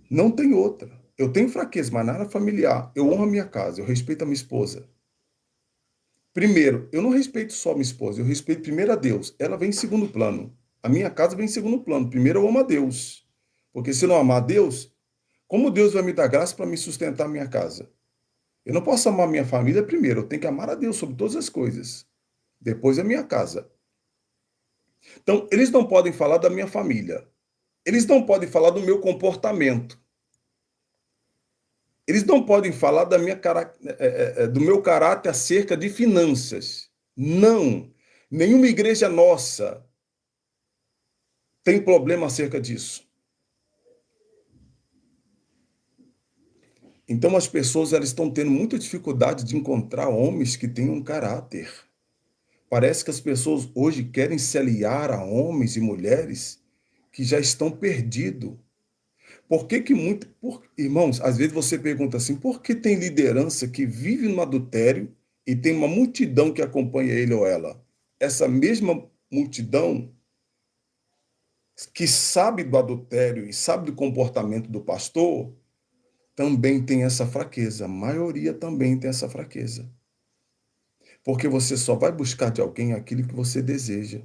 Não tem outra. Eu tenho fraqueza, mas na área familiar, eu honro a minha casa, eu respeito a minha esposa. Primeiro, eu não respeito só minha esposa, eu respeito primeiro a Deus. Ela vem em segundo plano. A minha casa vem em segundo plano. Primeiro eu amo a Deus. Porque se eu não amar a Deus, como Deus vai me dar graça para me sustentar a minha casa? Eu não posso amar a minha família primeiro, eu tenho que amar a Deus sobre todas as coisas. Depois a minha casa. Então, eles não podem falar da minha família. Eles não podem falar do meu comportamento. Eles não podem falar do meu caráter acerca de finanças. Não. Nenhuma igreja nossa tem problema acerca disso. Então as pessoas elas estão tendo muita dificuldade de encontrar homens que tenham caráter. Parece que as pessoas hoje querem se aliar a homens e mulheres que já estão perdidos. Por que que irmãos, às vezes você pergunta assim, por que tem liderança que vive no adultério e tem uma multidão que acompanha ele ou ela? Essa mesma multidão que sabe do adultério e sabe do comportamento do pastor, também tem essa fraqueza. A maioria também tem essa fraqueza. Porque você só vai buscar de alguém aquilo que você deseja.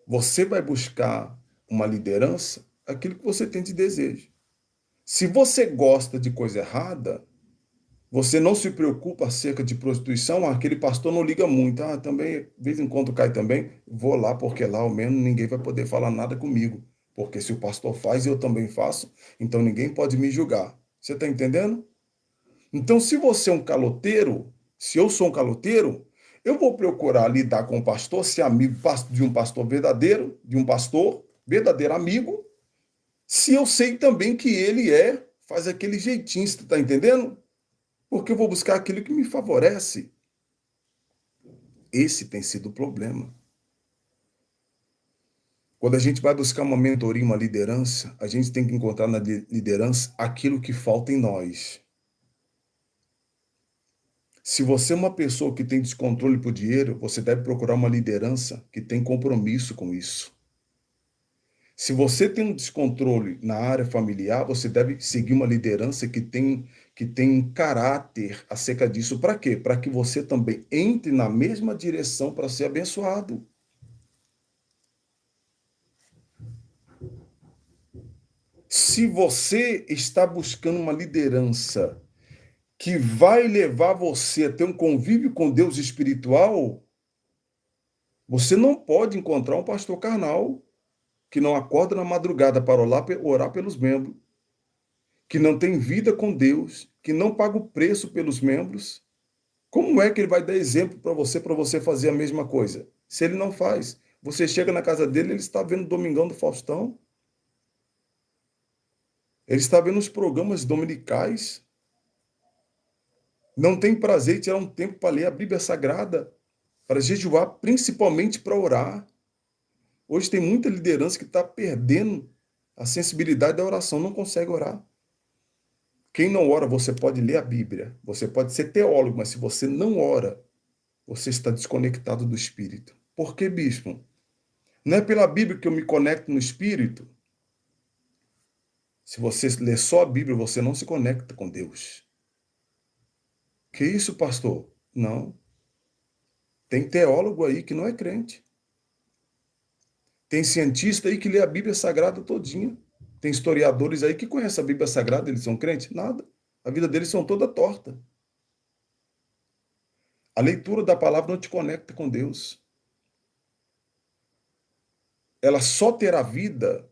Você vai buscar uma liderança, aquilo que você tem de desejo. Se você gosta de coisa errada, você não se preocupa acerca de prostituição, aquele pastor não liga muito. Ah, também, de vez em quando cai também, vou lá, porque lá ao menos ninguém vai poder falar nada comigo. Porque se o pastor faz, eu também faço, então ninguém pode me julgar. Você está entendendo? Então, se você é um caloteiro, se eu sou um caloteiro, eu vou procurar lidar com o pastor, ser amigo de um pastor verdadeiro, de um pastor verdadeiro amigo, se eu sei também que ele faz aquele jeitinho, você está entendendo? Porque eu vou buscar aquilo que me favorece. Esse tem sido o problema. Quando a gente vai buscar uma mentoria, uma liderança, a gente tem que encontrar na liderança aquilo que falta em nós. Se você é uma pessoa que tem descontrole por dinheiro, você deve procurar uma liderança que tem compromisso com isso. Se você tem um descontrole na área familiar, você deve seguir uma liderança que tem caráter acerca disso. Para quê? Para que você também entre na mesma direção para ser abençoado. Se você está buscando uma liderança que vai levar você a ter um convívio com Deus espiritual, você não pode encontrar um pastor carnal que não acorda na madrugada para orar pelos membros, que não tem vida com Deus, que não paga o preço pelos membros. Como é que ele vai dar exemplo para você fazer a mesma coisa? Se ele não faz, você chega na casa dele, ele está vendo o Domingão do Faustão, ele está vendo os programas dominicais, não tem prazer em tirar um tempo para ler a Bíblia Sagrada, para jejuar, principalmente para orar. Hoje tem muita liderança que está perdendo a sensibilidade da oração, não consegue orar. Quem não ora, você pode ler a Bíblia, você pode ser teólogo, mas se você não ora, você está desconectado do Espírito. Por que, bispo? Não é pela Bíblia que eu me conecto no Espírito? Se você lê só a Bíblia, você não se conecta com Deus. Que isso, pastor? Não. Tem teólogo aí que não é crente. Tem cientista aí que lê a Bíblia Sagrada todinha. Tem historiadores aí que conhecem a Bíblia Sagrada, eles são crentes? Nada. A vida deles são toda torta. A leitura da palavra não te conecta com Deus. Ela só terá vida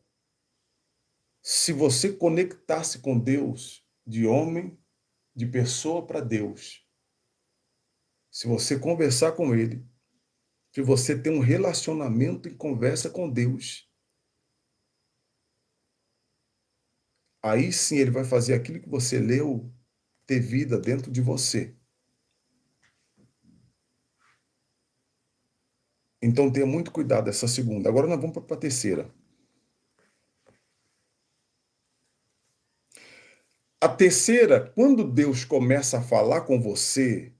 se você conectar-se com Deus, de homem, de pessoa para Deus. Se você conversar com Ele, se você ter um relacionamento e conversa com Deus, aí sim Ele vai fazer aquilo que você leu ter vida dentro de você. Então tenha muito cuidado essa segunda. Agora nós vamos para a terceira. A terceira, quando Deus começa a falar com você,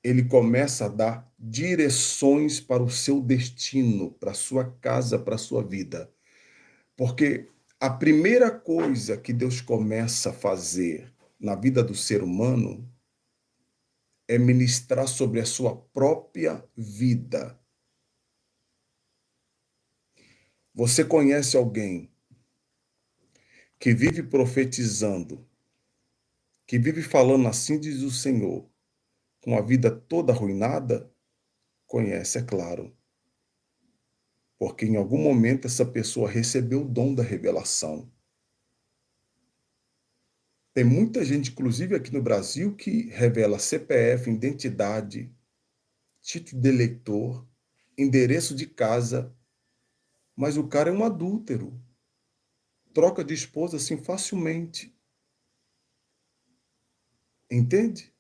ele começa a dar direções para o seu destino, para a sua casa, para a sua vida. Porque a primeira coisa que Deus começa a fazer na vida do ser humano é ministrar sobre a sua própria vida. Você conhece alguém que vive profetizando, que vive falando assim diz o Senhor, com a vida toda arruinada? Conhece, é claro. Porque em algum momento essa pessoa recebeu o dom da revelação. Tem muita gente, inclusive aqui no Brasil, que revela CPF, identidade, título de eleitor, endereço de casa, mas o cara é um adúltero. Troca de esposa assim facilmente. Entende?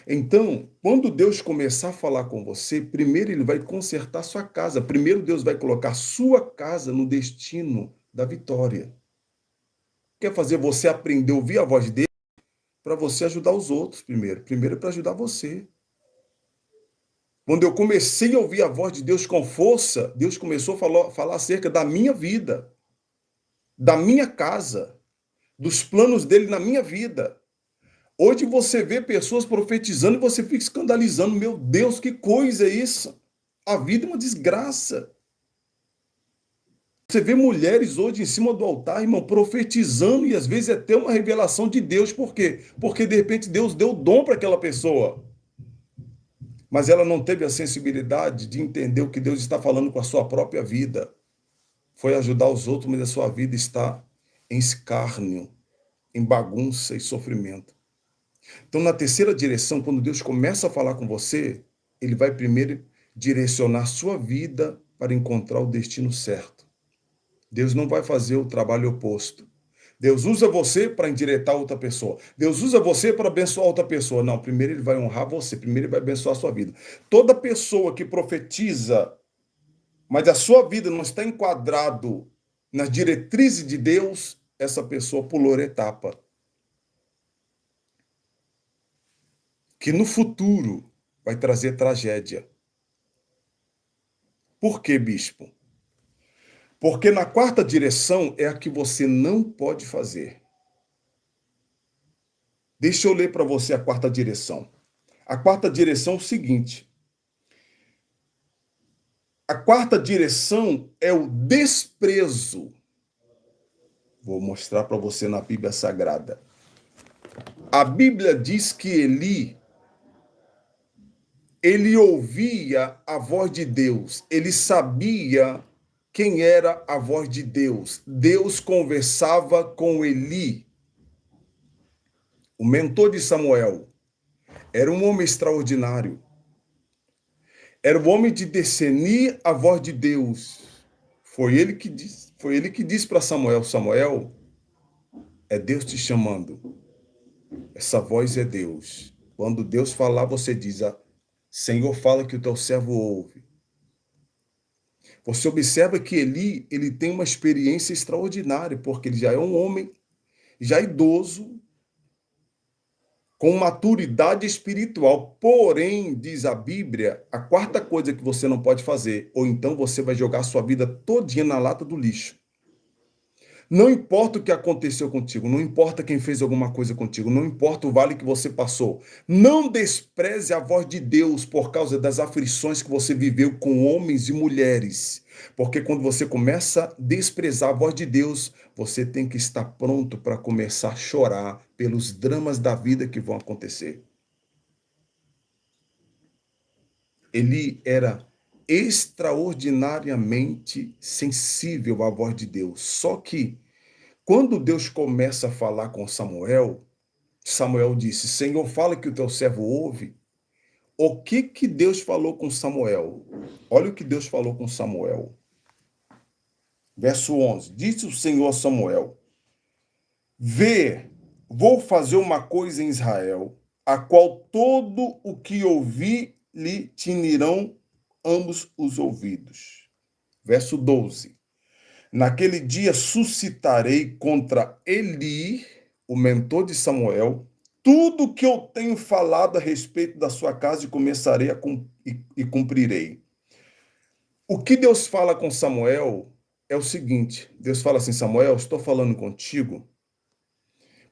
Então, quando Deus começar a falar com você, primeiro ele vai consertar sua casa. Primeiro Deus vai colocar sua casa no destino da vitória. Quer fazer você aprender a ouvir a voz dele para você ajudar os outros primeiro. Primeiro é para ajudar você. Quando eu comecei a ouvir a voz de Deus com força, Deus começou a falar acerca da minha vida, da minha casa, dos planos dele na minha vida. Hoje você vê pessoas profetizando e você fica escandalizando. Meu Deus, que coisa é isso? A vida é uma desgraça. Você vê mulheres hoje em cima do altar, irmão, profetizando e às vezes é até uma revelação de Deus. Por quê? Porque de repente Deus deu dom para aquela pessoa. Mas ela não teve a sensibilidade de entender o que Deus está falando com a sua própria vida. Foi ajudar os outros, mas a sua vida está em escárnio, em bagunça e sofrimento. Então, na terceira direção, quando Deus começa a falar com você, ele vai primeiro direcionar sua vida para encontrar o destino certo. Deus não vai fazer o trabalho oposto. Deus usa você para endireitar outra pessoa. Deus usa você para abençoar outra pessoa. Não, primeiro ele vai honrar você, primeiro ele vai abençoar a sua vida. Toda pessoa que profetiza, mas a sua vida não está enquadrado nas diretrizes de Deus, essa pessoa pulou a etapa. Que no futuro vai trazer tragédia. Por quê, bispo? Porque na quarta direção é a que você não pode fazer. Deixa eu ler para você a quarta direção. A quarta direção é o seguinte. A quarta direção é o desprezo. Vou mostrar para você na Bíblia Sagrada. A Bíblia diz que ele ouvia a voz de Deus, ele sabia quem era a voz de Deus. Deus conversava com Eli, o mentor de Samuel. Era um homem extraordinário. Era o homem de discernir a voz de Deus. Foi ele que disse para Samuel, Samuel, é Deus te chamando. Essa voz é Deus. Quando Deus falar, você diz, Senhor, fala que o teu servo ouve. Você observa que ele tem uma experiência extraordinária, porque ele já é um homem, já idoso, com maturidade espiritual. Porém, diz a Bíblia, a quarta coisa que você não pode fazer, ou então você vai jogar a sua vida todinha na lata do lixo. Não importa o que aconteceu contigo, não importa quem fez alguma coisa contigo, não importa o vale que você passou. Não despreze a voz de Deus por causa das aflições que você viveu com homens e mulheres. Porque quando você começa a desprezar a voz de Deus, você tem que estar pronto para começar a chorar pelos dramas da vida que vão acontecer. Ele era extraordinariamente sensível à voz de Deus. Só que quando Deus começa a falar com Samuel, Samuel disse, Senhor, fala que o teu servo ouve. O que Deus falou com Samuel? Olha o que Deus falou com Samuel. Verso 11. Disse o Senhor a Samuel, vê, vou fazer uma coisa em Israel, a qual todo o que ouvir lhe tinirão ambos os ouvidos. Verso 12. Naquele dia suscitarei contra Eli, o mentor de Samuel, tudo que eu tenho falado a respeito da sua casa e começarei e cumprirei. O que Deus fala com Samuel é o seguinte: Deus fala assim, Samuel, estou falando contigo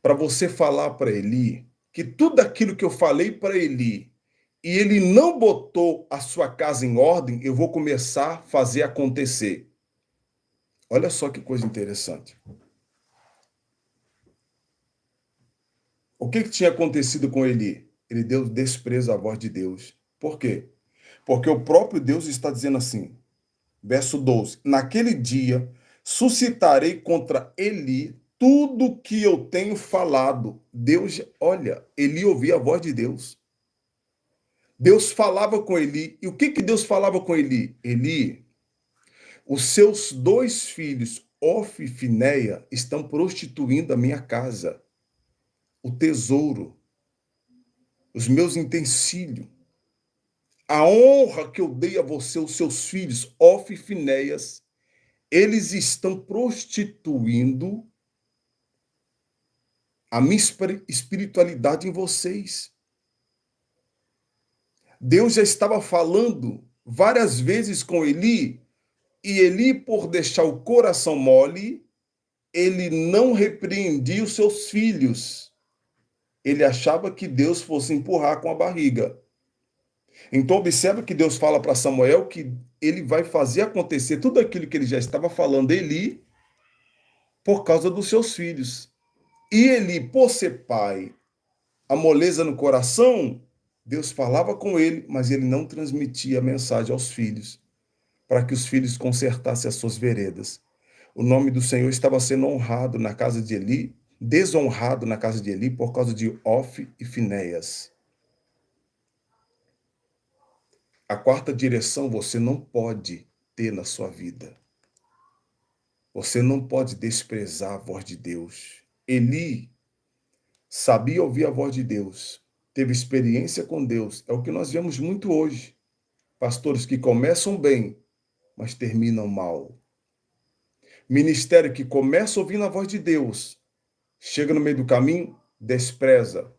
para você falar para Eli que tudo aquilo que eu falei para Eli e ele não botou a sua casa em ordem, eu vou começar a fazer acontecer. Olha só que coisa interessante. O que tinha acontecido com Eli? Ele deu desprezo à voz de Deus. Por quê? Porque o próprio Deus está dizendo assim, verso 12: naquele dia suscitarei contra Eli tudo que eu tenho falado. Deus, olha, Eli ouvia a voz de Deus. Deus falava com Eli. E o que Deus falava com Eli? Eli, os seus 2 filhos, Ofni e Finéia, estão prostituindo a minha casa, o tesouro, os meus utensílios. A honra que eu dei a você, os seus filhos, Ofni e Finéias, eles estão prostituindo a minha espiritualidade em vocês. Deus já estava falando várias vezes com Eli, e Eli, por deixar o coração mole, ele não repreendia os seus filhos. Ele achava que Deus fosse empurrar com a barriga. Então, observa que Deus fala para Samuel que ele vai fazer acontecer tudo aquilo que ele já estava falando a Eli por causa dos seus filhos. E Eli, por ser pai, a moleza no coração, Deus falava com ele, mas ele não transmitia a mensagem aos filhos, para que os filhos consertassem as suas veredas. O nome do Senhor estava sendo honrado na casa de Eli, desonrado na casa de Eli por causa de Ofni e Finéias. A quarta direção você não pode ter na sua vida. Você não pode desprezar a voz de Deus. Eli sabia ouvir a voz de Deus, teve experiência com Deus. É o que nós vemos muito hoje. Pastores que começam bem, mas terminam mal. Ministério que começa ouvindo a voz de Deus, chega no meio do caminho, despreza,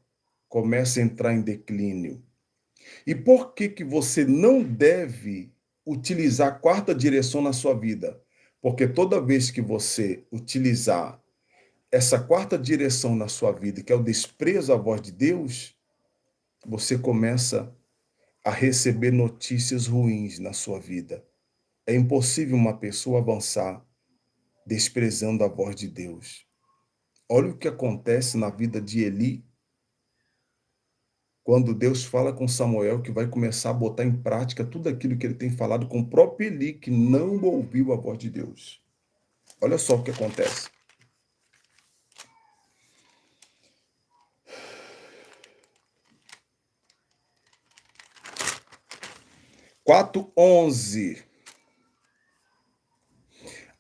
começa a entrar em declínio. E por que você não deve utilizar a quarta direção na sua vida? Porque toda vez que você utilizar essa quarta direção na sua vida, que é o desprezo à voz de Deus, você começa a receber notícias ruins na sua vida. É impossível uma pessoa avançar desprezando a voz de Deus. Olha o que acontece na vida de Eli, quando Deus fala com Samuel que vai começar a botar em prática tudo aquilo que ele tem falado com o próprio Eli, que não ouviu a voz de Deus. Olha só o que acontece. Quatro 11.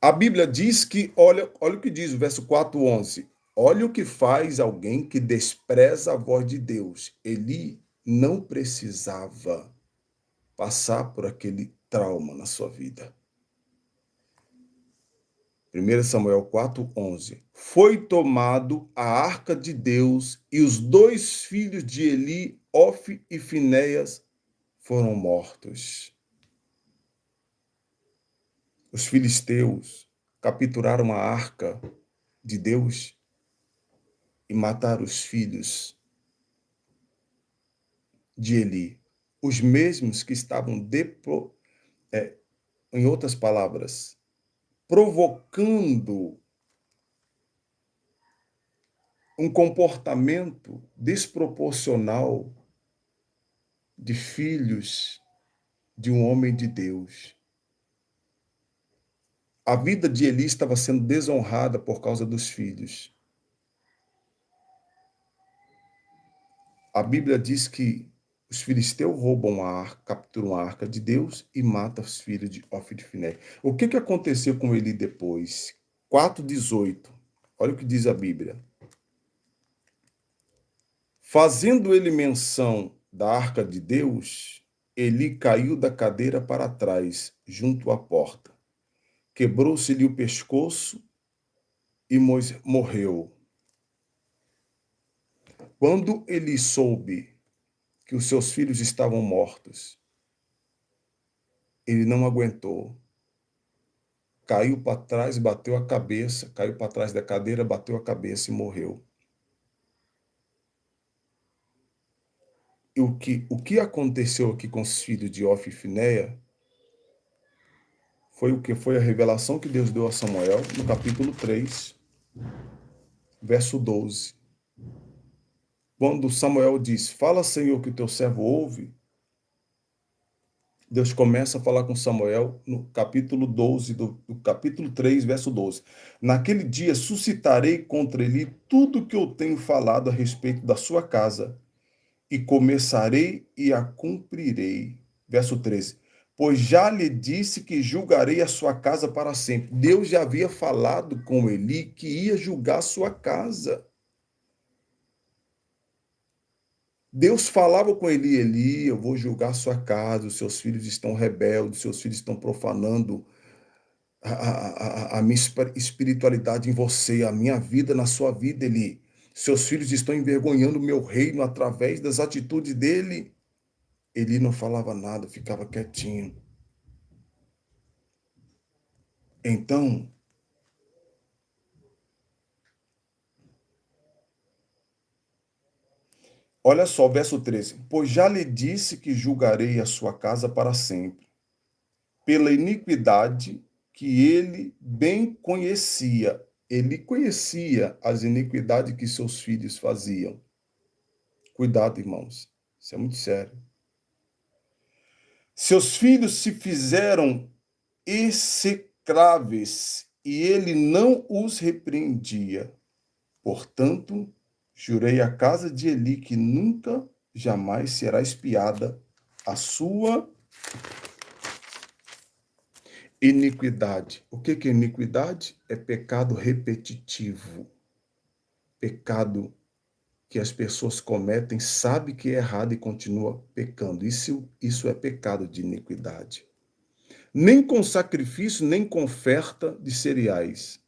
A Bíblia diz que, olha o que diz o verso 4:11. Olha o que faz alguém que despreza a voz de Deus. Eli não precisava passar por aquele trauma na sua vida. 1 Samuel 4:11. Foi tomado a arca de Deus e os 2 filhos de Eli, Ofni e Finéias, foram mortos. Os filisteus capturaram a arca de Deus e mataram os filhos de Eli, os mesmos que estavam, em outras palavras, provocando um comportamento desproporcional de filhos de um homem de Deus. A vida de Eli estava sendo desonrada por causa dos filhos. A Bíblia diz que os filisteus roubam a arca, capturam a arca de Deus e matam os filhos de Ofni e Finéias. O que aconteceu com Eli depois? 4:18. Olha o que diz a Bíblia. Fazendo ele menção da arca de Deus, Eli caiu da cadeira para trás, junto à porta. Quebrou-se-lhe o pescoço e morreu. Quando ele soube que os seus filhos estavam mortos, ele não aguentou. Caiu para trás, bateu a cabeça, caiu para trás da cadeira, bateu a cabeça e morreu. E o que aconteceu aqui com os filhos de Ofni e Finéia foi o que foi a revelação que Deus deu a Samuel no capítulo 3, verso 12. Quando Samuel diz, fala, Senhor, que o teu servo ouve, Deus começa a falar com Samuel no capítulo 12, do capítulo 3, verso 12. Naquele dia suscitarei contra ele tudo que eu tenho falado a respeito da sua casa, e começarei e a cumprirei. Verso 13. Pois já lhe disse que julgarei a sua casa para sempre. Deus já havia falado com Eli que ia julgar a sua casa. Deus falava com Eli, Eli, eu vou julgar a sua casa, os seus filhos estão rebeldes, seus filhos estão profanando a minha espiritualidade em você, a minha vida na sua vida, Eli. Seus filhos estão envergonhando o meu reino através das atitudes dele. Eli não falava nada, ficava quietinho. Então, olha só, verso 13. Pois já lhe disse que julgarei a sua casa para sempre, pela iniquidade que ele bem conhecia. Ele conhecia as iniquidades que seus filhos faziam. Cuidado, irmãos. Isso é muito sério. Seus filhos se fizeram execráveis e ele não os repreendia. Portanto, jurei à casa de Eli que nunca, jamais será espiada a sua iniquidade. O que é iniquidade? É pecado repetitivo. Pecado que as pessoas cometem, sabe que é errado e continua pecando. Isso é pecado de iniquidade. Nem com sacrifício, nem com oferta de cereais.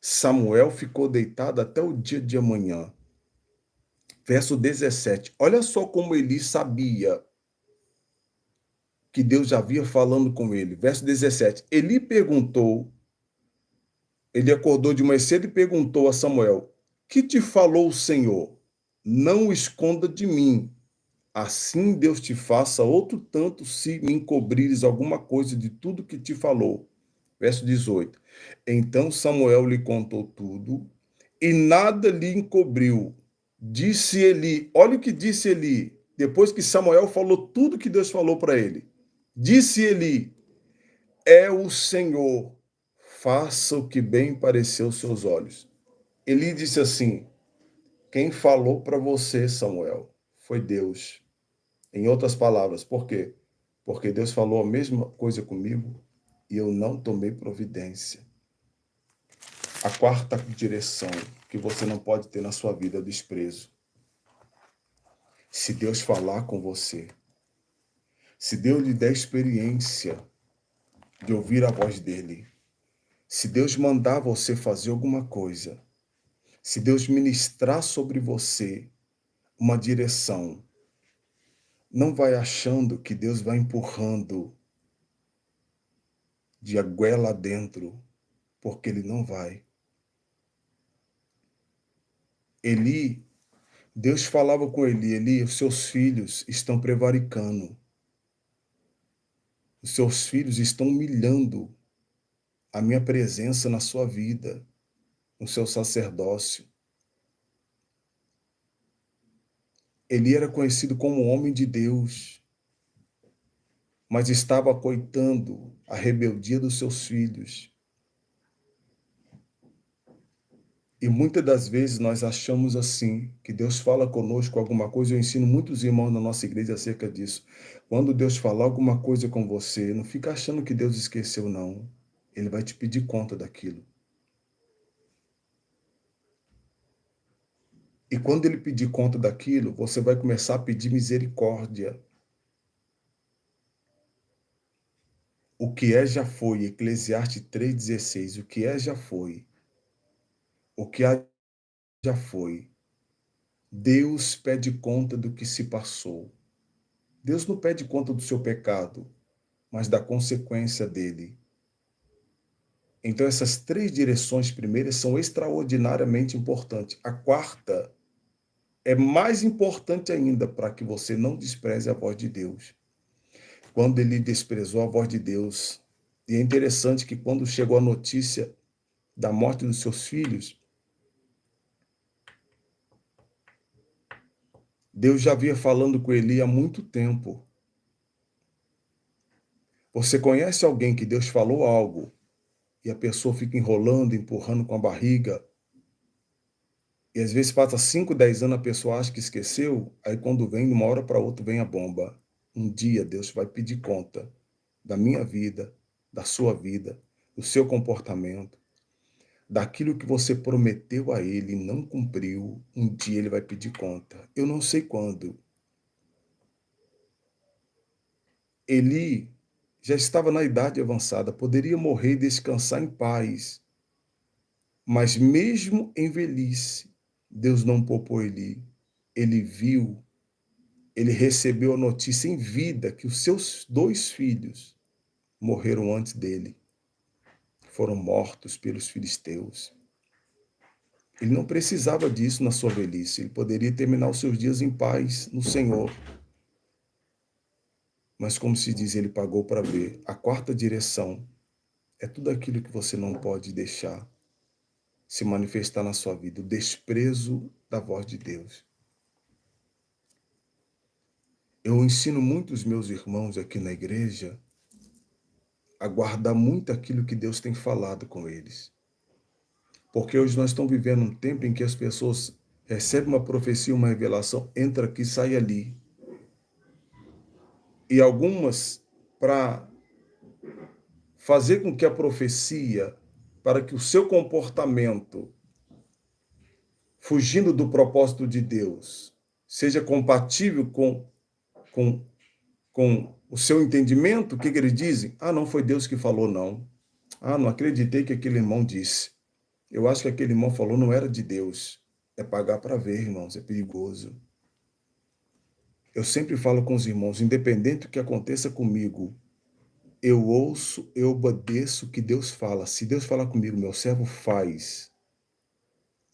Samuel ficou deitado até o dia de amanhã. Verso 17. Olha só como Eli sabia que Deus já havia falando com ele. Verso 17. Eli perguntou, ele acordou de manhã cedo e perguntou a Samuel, que te falou o Senhor? Não o esconda de mim. Assim Deus te faça outro tanto se me encobrires alguma coisa de tudo que te falou. Verso 18. Então Samuel lhe contou tudo e nada lhe encobriu. Disse Eli, olha o que disse Eli, depois que Samuel falou tudo que Deus falou para ele. Disse Eli, é o Senhor, faça o que bem pareceu aos seus olhos. Eli disse assim, quem falou para você, Samuel, foi Deus. Em outras palavras, por quê? Porque Deus falou a mesma coisa comigo e eu não tomei providência. A quarta direção que você não pode ter na sua vida é o desprezo. Se Deus falar com você, se Deus lhe der experiência de ouvir a voz dele, se Deus mandar você fazer alguma coisa, se Deus ministrar sobre você uma direção, não vai achando que Deus vai empurrando de goela dentro, porque ele não vai. Eli, Deus falava com Eli, Eli, os seus filhos estão prevaricando. Os seus filhos estão humilhando a minha presença na sua vida, no seu sacerdócio. Eli era conhecido como homem de Deus, mas estava acoitando a rebeldia dos seus filhos. E muitas das vezes nós achamos assim, que Deus fala conosco alguma coisa, eu ensino muitos irmãos na nossa igreja acerca disso. Quando Deus falar alguma coisa com você, não fica achando que Deus esqueceu, não. Ele vai te pedir conta daquilo. E quando ele pedir conta daquilo, você vai começar a pedir misericórdia. O que é já foi, Eclesiastes 3,16, o que é já foi. O que há já foi. Deus pede conta do que se passou. Deus não pede conta do seu pecado, mas da consequência dele. Então, essas 3 direções primeiras são extraordinariamente importantes. A quarta é mais importante ainda para que você não despreze a voz de Deus. Quando ele desprezou a voz de Deus, e é interessante que quando chegou a notícia da morte dos seus filhos, Deus já havia falando com Eli há muito tempo. Você conhece alguém que Deus falou algo e a pessoa fica enrolando, empurrando com a barriga, e às vezes passa 5, 10 anos, a pessoa acha que esqueceu, aí quando vem, de uma hora para outra, vem a bomba. Um dia Deus vai pedir conta da minha vida, da sua vida, do seu comportamento, daquilo que você prometeu a ele e não cumpriu. Um dia ele vai pedir conta. Eu não sei quando. Eli já estava na idade avançada, poderia morrer e descansar em paz. Mas mesmo em velhice, Deus não poupou Eli. Ele viu, ele recebeu a notícia em vida que os seus 2 filhos morreram antes dele. Foram mortos pelos filisteus. Ele não precisava disso na sua velhice. Ele poderia terminar os seus dias em paz no Senhor. Mas, como se diz, ele pagou para ver. A quarta direção é tudo aquilo que você não pode deixar se manifestar na sua vida. O desprezo da voz de Deus. Eu ensino muitos meus irmãos aqui na igreja a guardar muito aquilo que Deus tem falado com eles. Porque hoje nós estamos vivendo um tempo em que as pessoas recebem uma profecia, uma revelação, entra aqui, sai ali. E algumas, para fazer com que a profecia, para que o seu comportamento, fugindo do propósito de Deus, seja compatível com, com o seu entendimento, o que eles dizem? Ah, não foi Deus que falou, não. Ah, não acreditei que aquele irmão disse. Eu acho que aquele irmão falou não era de Deus. É pagar para ver, irmãos, é perigoso. Eu sempre falo com os irmãos, independente do que aconteça comigo, eu ouço, eu obedeço o que Deus fala. Se Deus falar comigo, meu servo faz,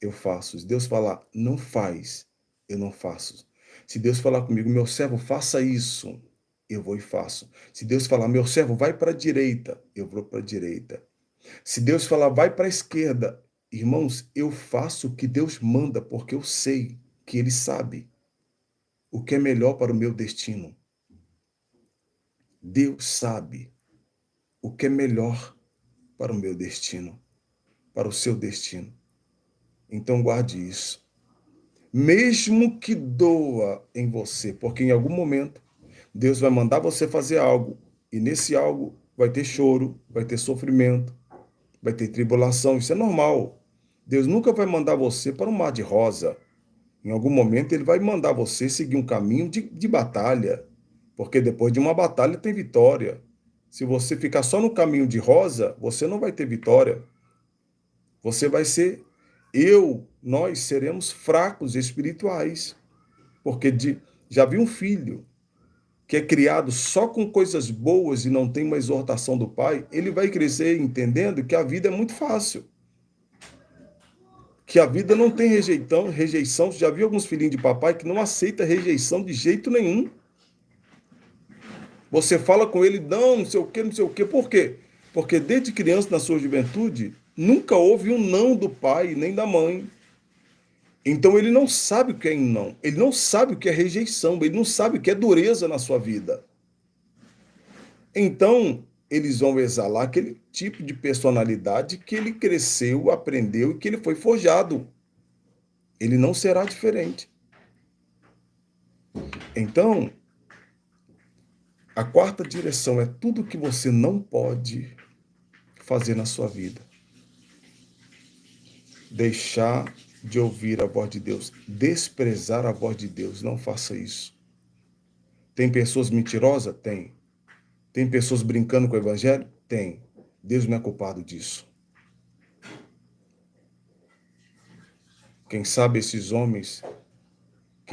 eu faço. Se Deus falar, não faz, eu não faço. Se Deus falar comigo, meu servo, faça isso, eu vou e faço. Se Deus falar, meu servo, vai para a direita, eu vou para a direita. Se Deus falar, vai para a esquerda, irmãos, eu faço o que Deus manda, porque eu sei que Ele sabe o que é melhor para o meu destino. Deus sabe o que é melhor para o meu destino, para o seu destino. Então guarde isso. Mesmo que doa em você, porque em algum momento Deus vai mandar você fazer algo, e nesse algo vai ter choro, vai ter sofrimento, vai ter tribulação, isso é normal. Deus nunca vai mandar você para um mar de rosa. Em algum momento ele vai mandar você seguir um caminho de batalha, porque depois de uma batalha tem vitória. Se você ficar só no caminho de rosa, você não vai ter vitória. Você vai ser, nós seremos fracos espirituais. Porque já vi um filho que é criado só com coisas boas e não tem uma exortação do pai, ele vai crescer entendendo que a vida é muito fácil. Que a vida não tem rejeição. Já vi alguns filhinhos de papai que não aceita rejeição de jeito nenhum. Você fala com ele, não, não sei o quê, não sei o quê. Por quê? Porque desde criança, na sua juventude, nunca houve um não do pai nem da mãe. Então ele não sabe o que é não, ele não sabe o que é rejeição, ele não sabe o que é dureza na sua vida. Então eles vão exalar aquele tipo de personalidade que ele cresceu, aprendeu e que ele foi forjado. Ele não será diferente. Então, a quarta direção é tudo que você não pode fazer na sua vida. Deixar de ouvir a voz de Deus, desprezar a voz de Deus, não faça isso. Tem pessoas mentirosas? Tem. Tem pessoas brincando com o evangelho? Tem. Deus não é culpado disso. Quem sabe esses homens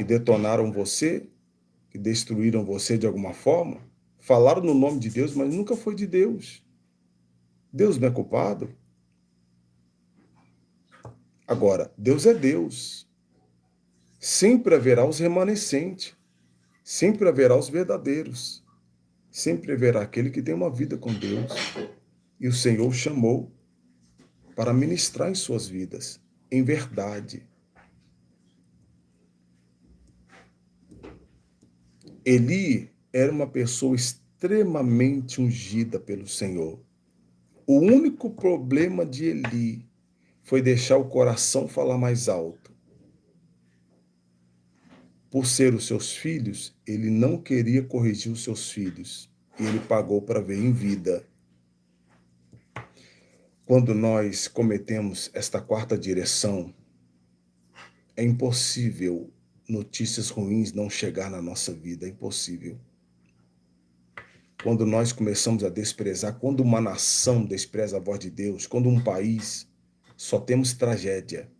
que detonaram você, que destruíram você de alguma forma, falaram no nome de Deus, mas nunca foi de Deus. Deus não é culpado. Agora, Deus é Deus. Sempre haverá os remanescentes. Sempre haverá os verdadeiros. Sempre haverá aquele que tem uma vida com Deus. E o Senhor o chamou para ministrar em suas vidas, em verdade. Eli era uma pessoa extremamente ungida pelo Senhor. O único problema de Eli foi deixar o coração falar mais alto. Por ser os seus filhos, ele não queria corrigir os seus filhos. E ele pagou para ver em vida. Quando nós cometemos esta quarta direção, é impossível notícias ruins não chegar na nossa vida. É impossível. Quando nós começamos a desprezar, quando uma nação despreza a voz de Deus, quando um país, só temos tragédia.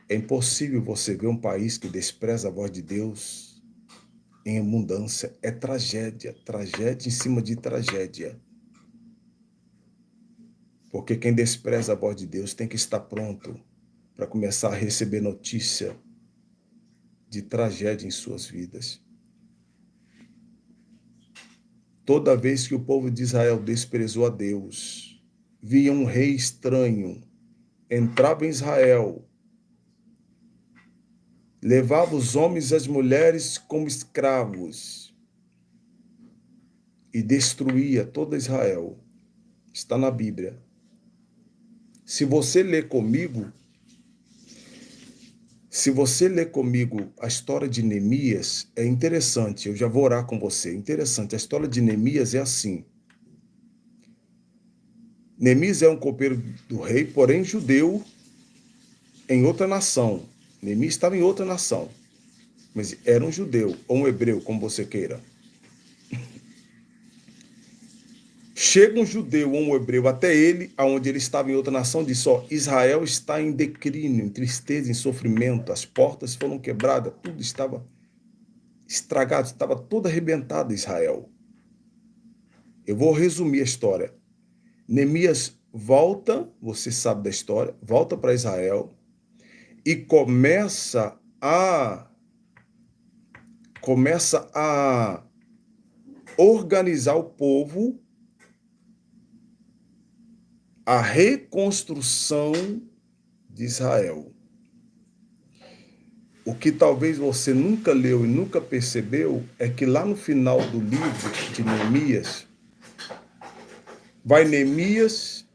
É impossível você ver um país que despreza a voz de Deus em abundância. É tragédia, tragédia em cima de tragédia. Porque quem despreza a voz de Deus tem que estar pronto para começar a receber notícia de tragédia em suas vidas. Toda vez que o povo de Israel desprezou a Deus, via um rei estranho, entrava em Israel, levava os homens e as mulheres como escravos e destruía toda Israel. Está na Bíblia. Se você ler comigo a história de Neemias, é interessante, eu já vou orar com você. É interessante, a história de Neemias é assim. Neemias é um copeiro do rei, porém judeu em outra nação. Neemias estava em outra nação, mas era um judeu, ou um hebreu, como você queira. Chega um judeu ou um hebreu até ele, aonde ele estava em outra nação, diz: ó, Israel está em declínio, em tristeza, em sofrimento, as portas foram quebradas, tudo estava estragado, estava todo arrebentado Israel. Eu vou resumir a história. Neemias volta, você sabe da história, volta para Israel e começa a organizar o povo, a reconstrução de Israel. O que talvez você nunca leu e nunca percebeu é que lá no final do livro de Neemias, vai Neemias,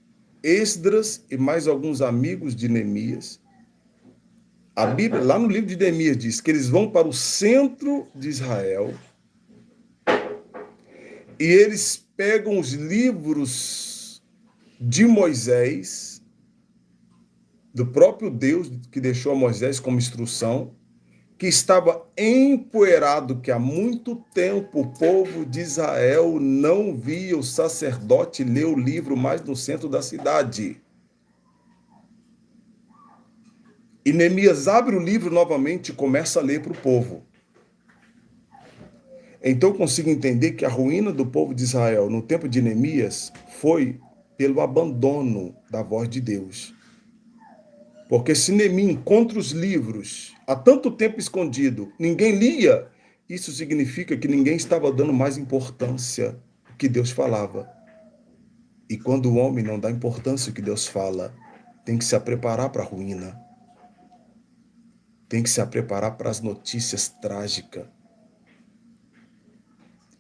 Esdras e mais alguns amigos de Neemias. A Bíblia, lá no livro de Neemias, diz que eles vão para o centro de Israel e eles pegam os livros de Moisés, do próprio Deus que deixou a Moisés como instrução, que estava empoeirado, que há muito tempo o povo de Israel não via o sacerdote ler o livro mais no centro da cidade. E Neemias abre o livro novamente e começa a ler para o povo. Então eu consigo entender que a ruína do povo de Israel no tempo de Neemias foi pelo abandono da voz de Deus. Porque se Neemias encontra os livros há tanto tempo escondido, ninguém lia, isso significa que ninguém estava dando mais importância ao que Deus falava. E quando o homem não dá importância ao que Deus fala, tem que se preparar para a ruína. Tem que se preparar para as notícias trágicas.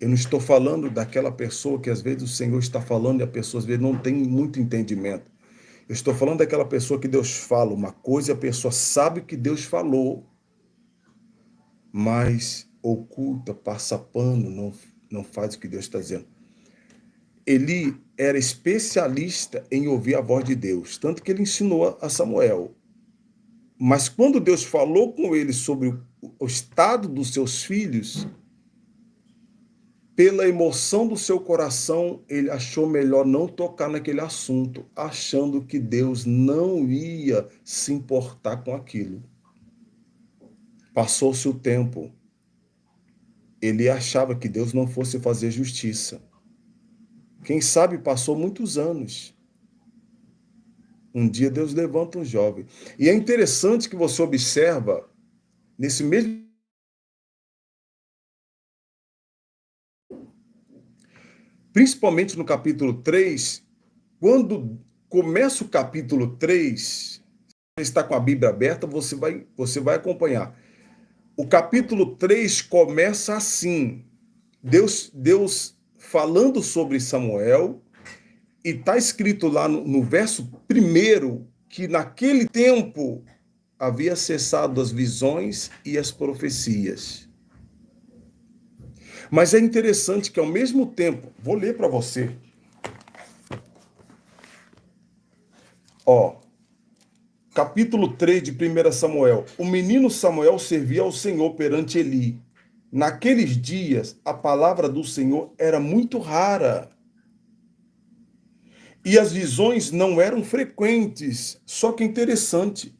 Eu não estou falando daquela pessoa que às vezes o Senhor está falando e a pessoa às vezes não tem muito entendimento. Eu estou falando daquela pessoa que Deus fala uma coisa e a pessoa sabe que Deus falou, mas oculta, passa pano, não faz o que Deus está dizendo. Eli era especialista em ouvir a voz de Deus, tanto que ele ensinou a Samuel. Mas quando Deus falou com ele sobre o estado dos seus filhos, pela emoção do seu coração, ele achou melhor não tocar naquele assunto, achando que Deus não ia se importar com aquilo. Passou-se o tempo. Ele achava que Deus não fosse fazer justiça. Quem sabe passou muitos anos. Um dia Deus levanta um jovem. E é interessante que você observa, nesse mesmo. Principalmente no capítulo 3, quando começa o capítulo 3, você está com a Bíblia aberta, você vai acompanhar. O capítulo 3 começa assim: Deus falando sobre Samuel, e está escrito lá no verso 1 que naquele tempo havia cessado as visões e as profecias. Mas é interessante que ao mesmo tempo, vou ler para você. Ó, capítulo 3 de 1 Samuel. O menino Samuel servia ao Senhor perante Eli. Naqueles dias, a palavra do Senhor era muito rara. E as visões não eram frequentes. Só que interessante.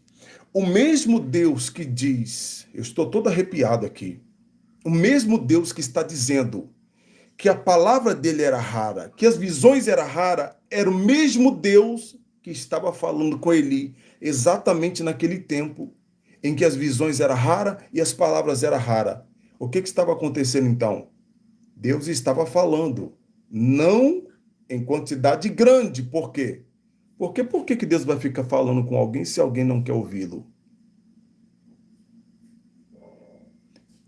O mesmo Deus que diz, eu estou todo arrepiado aqui. O mesmo Deus que está dizendo que a palavra dele era rara, que as visões eram raras, era o mesmo Deus que estava falando com Eli, exatamente naquele tempo em que as visões eram raras e as palavras eram raras. O que estava acontecendo então? Deus estava falando, não em quantidade grande. Por quê? Porque por que Deus vai ficar falando com alguém se alguém não quer ouvi-lo?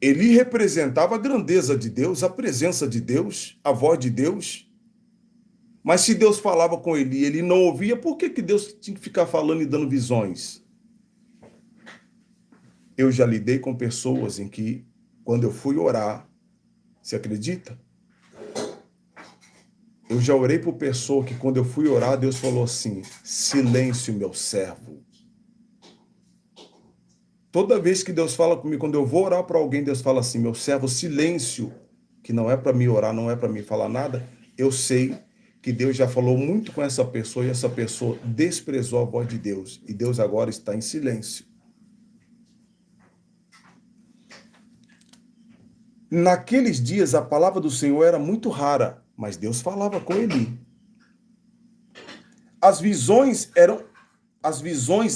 Ele representava a grandeza de Deus, a presença de Deus, a voz de Deus. Mas se Deus falava com ele e ele não ouvia, por que Deus tinha que ficar falando e dando visões? Eu já lidei com pessoas em que, quando eu fui orar, você acredita? Eu já orei por pessoa que, quando eu fui orar, Deus falou assim: silêncio, meu servo. Toda vez que Deus fala comigo, quando eu vou orar para alguém, Deus fala assim: meu servo, silêncio, que não é para me orar, não é para me falar nada. Eu sei que Deus já falou muito com essa pessoa e essa pessoa desprezou a voz de Deus. E Deus agora está em silêncio. Naqueles dias, a palavra do Senhor era muito rara, mas Deus falava com Eli. As visões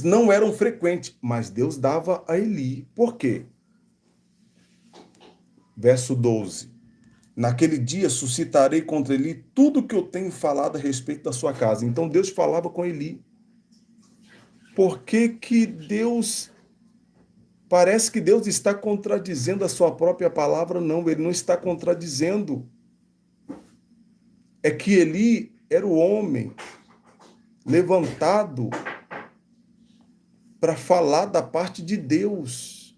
não eram frequentes, mas Deus dava a Eli. Por quê? Verso 12. Naquele dia suscitarei contra Eli tudo que eu tenho falado a respeito da sua casa. Então Deus falava com Eli. Por que Deus... Parece que Deus está contradizendo a sua própria palavra. Não, ele não está contradizendo. É que Eli era o homem levantado para falar da parte de Deus.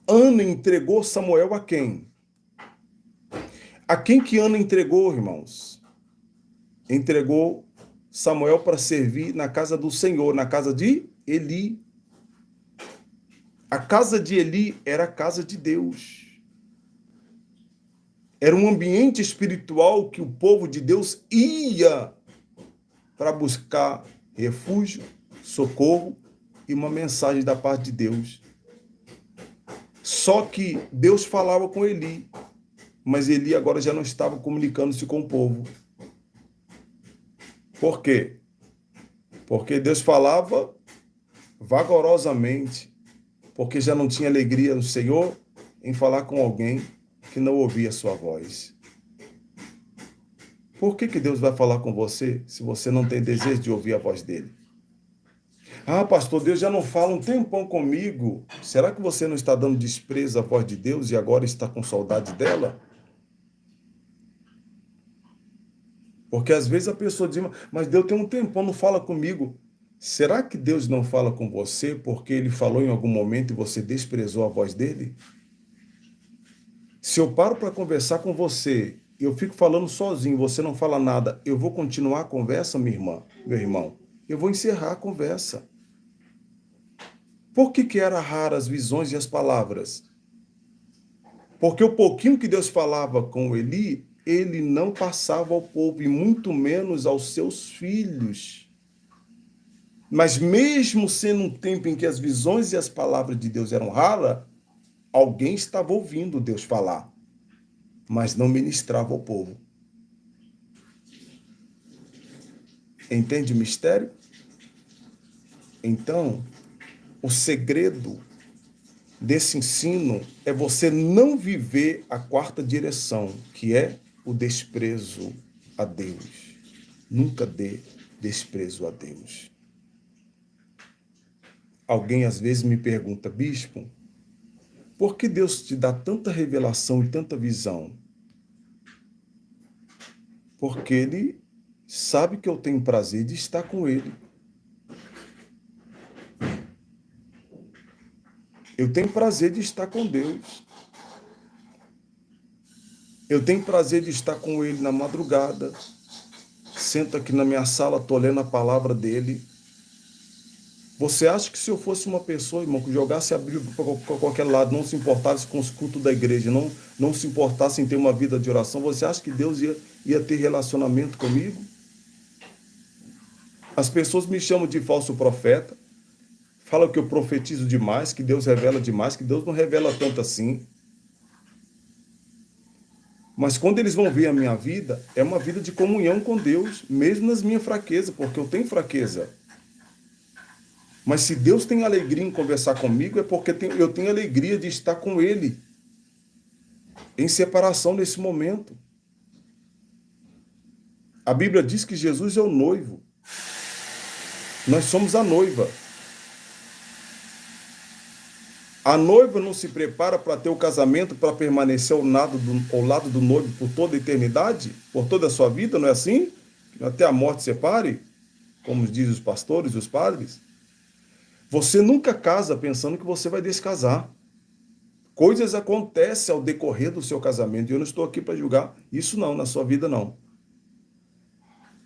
Ana entregou Samuel a quem? A quem que Ana entregou, irmãos? Entregou Samuel para servir na casa do Senhor, na casa de Eli. A casa de Eli era a casa de Deus. Era um ambiente espiritual que o povo de Deus ia para buscar refúgio, socorro e uma mensagem da parte de Deus. Só que Deus falava com Eli, mas Eli agora já não estava comunicando-se com o povo. Por quê? Porque Deus falava vagarosamente, porque já não tinha alegria no Senhor em falar com alguém que não ouvia a sua voz. Por que Deus vai falar com você se você não tem desejo de ouvir a voz dele? Ah, pastor, Deus já não fala um tempão comigo. Será que você não está dando desprezo à voz de Deus e agora está com saudade dela? Porque às vezes a pessoa diz, mas Deus tem um tempão, não fala comigo. Será que Deus não fala com você porque ele falou em algum momento e você desprezou a voz dele? Se eu paro para conversar com você, eu fico falando sozinho, você não fala nada, eu vou continuar a conversa, minha irmã, meu irmão? Eu vou encerrar a conversa. Por que eram raras as visões e as palavras? Porque o pouquinho que Deus falava com Eli, ele não passava ao povo, e muito menos aos seus filhos. Mas mesmo sendo um tempo em que as visões e as palavras de Deus eram raras, alguém estava ouvindo Deus falar, mas não ministrava ao povo. Entende o mistério? Então, o segredo desse ensino é você não viver a quarta direção, que é o desprezo a Deus. Nunca dê desprezo a Deus. Alguém às vezes me pergunta, bispo, por que Deus te dá tanta revelação e tanta visão? Porque Ele sabe que eu tenho prazer de estar com Ele. Eu tenho prazer de estar com Deus. Eu tenho prazer de estar com Ele na madrugada. Sento aqui na minha sala, estou lendo a palavra dEle. Você acha que se eu fosse uma pessoa, irmão, que jogasse a Bíblia para qualquer lado, não se importasse com os cultos da igreja, não se importasse em ter uma vida de oração, você acha que Deus ia ter relacionamento comigo? As pessoas me chamam de falso profeta, falam que eu profetizo demais, que Deus revela demais, que Deus não revela tanto assim. Mas quando eles vão ver a minha vida, é uma vida de comunhão com Deus, mesmo nas minhas fraquezas, porque eu tenho fraqueza. Mas se Deus tem alegria em conversar comigo, é porque eu tenho alegria de estar com Ele, em separação nesse momento. A Bíblia diz que Jesus é o noivo. Nós somos a noiva. A noiva não se prepara para ter o casamento, para permanecer ao lado do noivo por toda a eternidade, por toda a sua vida, não é assim? Até a morte separe, como dizem os pastores e os padres. Você nunca casa pensando que você vai descasar. Coisas acontecem ao decorrer do seu casamento, e eu não estou aqui para julgar isso não, na sua vida não.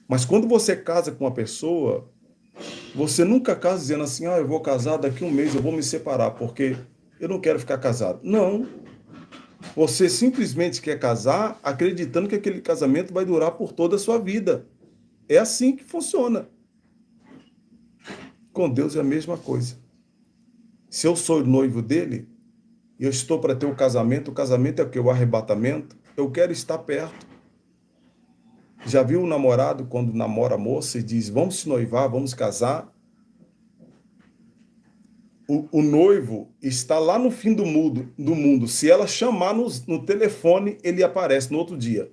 Mas quando você casa com uma pessoa, você nunca casa dizendo assim, eu vou casar daqui a um mês, eu vou me separar, porque eu não quero ficar casado. Não. Você simplesmente quer casar acreditando que aquele casamento vai durar por toda a sua vida. É assim que funciona. Com Deus é a mesma coisa. Se eu sou noivo dele, e eu estou para ter o casamento é o que? O arrebatamento. Eu quero estar perto. Já viu o namorado quando namora a moça e diz, vamos se noivar, vamos casar? O noivo está lá no fim do mundo. Se ela chamar no telefone, ele aparece no outro dia.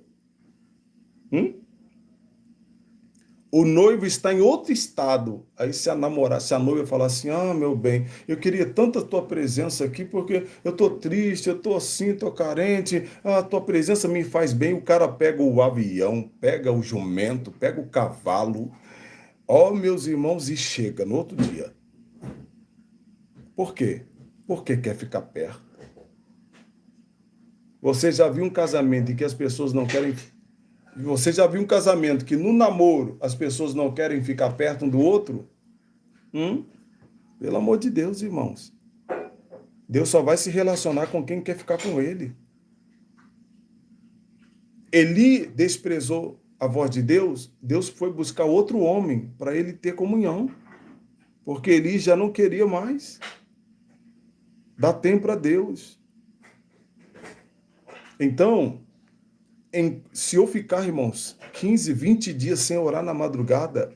O noivo está em outro estado. Aí se a noiva falar assim, meu bem, eu queria tanto a tua presença aqui, porque eu estou triste, eu estou assim, estou carente, a tua presença me faz bem. O cara pega o avião, pega o jumento, pega o cavalo, meus irmãos, e chega no outro dia. Por quê? Porque quer ficar perto. Você já viu um casamento em que as pessoas não querem... Você já viu um casamento que no namoro as pessoas não querem ficar perto um do outro? Pelo amor de Deus, irmãos. Deus só vai se relacionar com quem quer ficar com ele. Eli desprezou a voz de Deus, Deus foi buscar outro homem para ele ter comunhão. Porque Eli já não queria mais. Dá tempo para Deus. Então, se eu ficar, irmãos, 15, 20 dias sem orar na madrugada,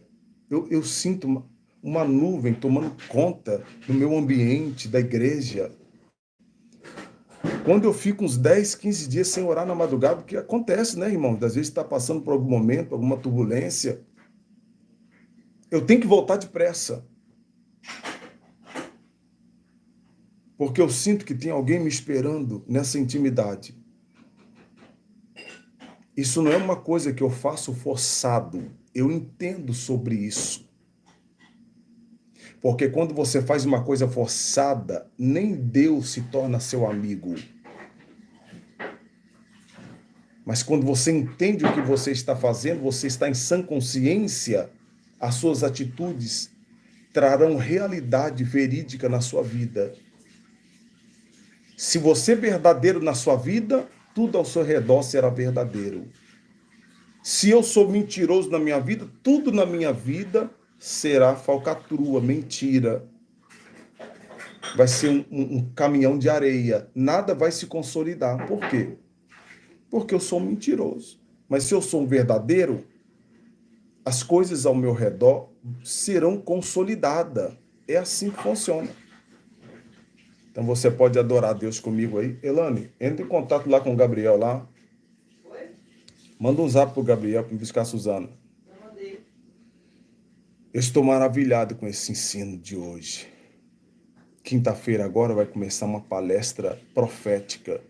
eu sinto uma nuvem tomando conta do meu ambiente, da igreja. Quando eu fico uns 10, 15 dias sem orar na madrugada, o que acontece, né, irmãos? Às vezes está passando por algum momento, alguma turbulência. Eu tenho que voltar depressa. Porque eu sinto que tem alguém me esperando nessa intimidade. Isso não é uma coisa que eu faço forçado. Eu entendo sobre isso. Porque quando você faz uma coisa forçada, nem Deus se torna seu amigo. Mas quando você entende o que você está fazendo, você está em sã consciência, as suas atitudes trarão realidade verídica na sua vida. Se você é verdadeiro na sua vida, tudo ao seu redor será verdadeiro. Se eu sou mentiroso na minha vida, tudo na minha vida será falcatrua, mentira. Vai ser um caminhão de areia. Nada vai se consolidar. Por quê? Porque eu sou um mentiroso. Mas se eu sou um verdadeiro, as coisas ao meu redor serão consolidadas. É assim que funciona. Então você pode adorar a Deus comigo aí. Elane, entre em contato lá com o Gabriel lá. Oi? Manda um zap pro Gabriel para me buscar a Suzana. Eu mandei. Eu estou maravilhado com esse ensino de hoje. Quinta-feira agora vai começar uma palestra profética.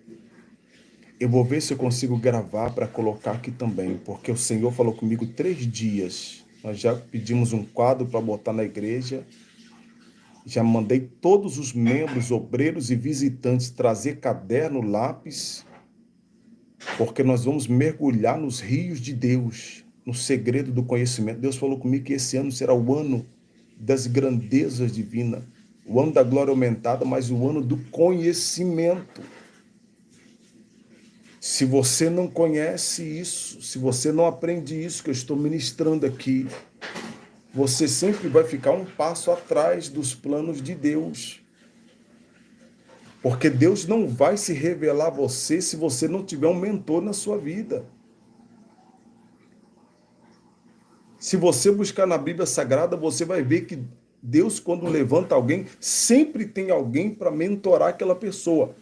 Eu vou ver se eu consigo gravar para colocar aqui também, porque o Senhor falou comigo 3 dias. Nós já pedimos um quadro para botar na igreja. Já mandei todos os membros, obreiros e visitantes trazer caderno, lápis, porque nós vamos mergulhar nos rios de Deus, no segredo do conhecimento. Deus falou comigo que esse ano será o ano das grandezas divinas, o ano da glória aumentada, mas o ano do conhecimento. Se você não conhece isso, se você não aprende isso que eu estou ministrando aqui, você sempre vai ficar um passo atrás dos planos de Deus. Porque Deus não vai se revelar a você se você não tiver um mentor na sua vida. Se você buscar na Bíblia Sagrada, você vai ver que Deus, quando levanta alguém, sempre tem alguém para mentorar aquela pessoa.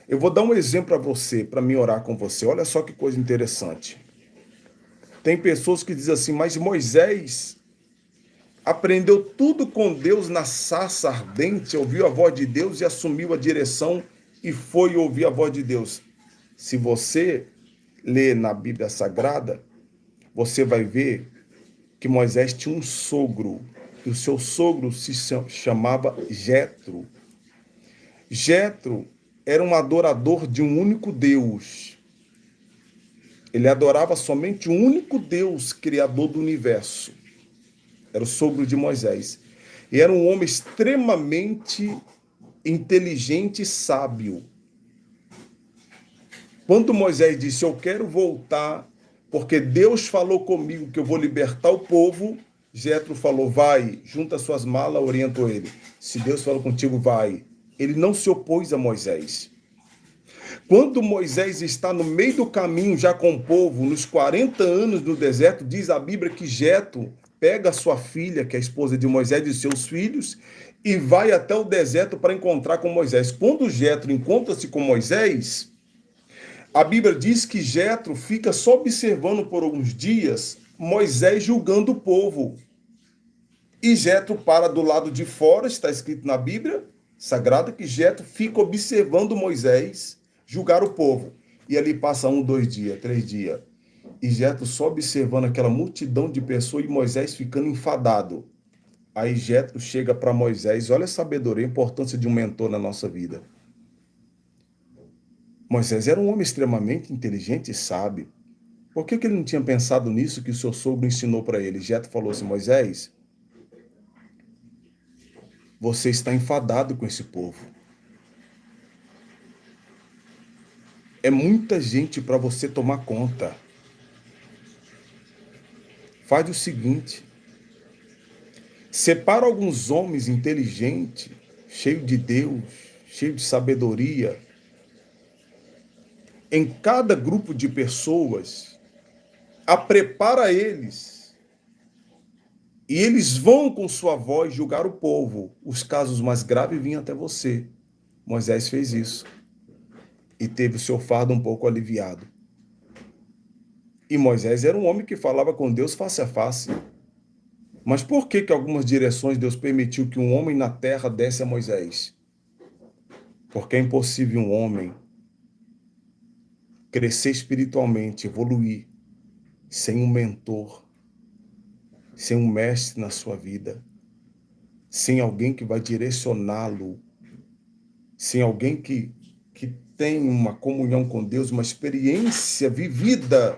Eu vou dar um exemplo para você, para me orar com você. Olha só que coisa interessante. Tem pessoas que dizem assim, mas Moisés aprendeu tudo com Deus na sarça ardente, ouviu a voz de Deus e assumiu a direção e foi ouvir a voz de Deus. Se você ler na Bíblia Sagrada, você vai ver que Moisés tinha um sogro, e o seu sogro se chamava Jetro. Jetro era um adorador de um único Deus. Ele adorava somente um único Deus, criador do universo. Era o sogro de Moisés. E era um homem extremamente inteligente e sábio. Quando Moisés disse, eu quero voltar, porque Deus falou comigo que eu vou libertar o povo, Jetro falou, vai, junta suas malas, orientou ele. Se Deus falou contigo, vai. Ele não se opôs a Moisés. Quando Moisés está no meio do caminho, já com o povo, nos 40 anos no deserto, diz a Bíblia que Jetro pega a sua filha, que é a esposa de Moisés, e seus filhos, e vai até o deserto para encontrar com Moisés. Quando Jetro encontra-se com Moisés, a Bíblia diz que Jetro fica só observando por alguns dias Moisés julgando o povo. E Jetro para do lado de fora, está escrito na Bíblia Sagrada, que Jetro fica observando Moisés julgar o povo. E ali passa 1, 2 dias, 3 dias. E Jetro só observando aquela multidão de pessoas e Moisés ficando enfadado. Aí Jetro chega para Moisés, olha a sabedoria, a importância de um mentor na nossa vida. Moisés era um homem extremamente inteligente e sábio. Por que ele não tinha pensado nisso que o seu sogro ensinou para ele? Jetro falou assim, Moisés, você está enfadado com esse povo. É muita gente para você tomar conta. Faz o seguinte, separa alguns homens inteligentes, cheios de Deus, cheios de sabedoria. Em cada grupo de pessoas, prepara eles. E eles vão com sua voz julgar o povo. Os casos mais graves vinham até você. Moisés fez isso. E teve o seu fardo um pouco aliviado. E Moisés era um homem que falava com Deus face a face. Mas por que algumas direções Deus permitiu que um homem na terra desse a Moisés? Porque é impossível um homem crescer espiritualmente, evoluir, sem um mentor, sem um mestre na sua vida, sem alguém que vai direcioná-lo, sem alguém que tem uma comunhão com Deus, uma experiência vivida.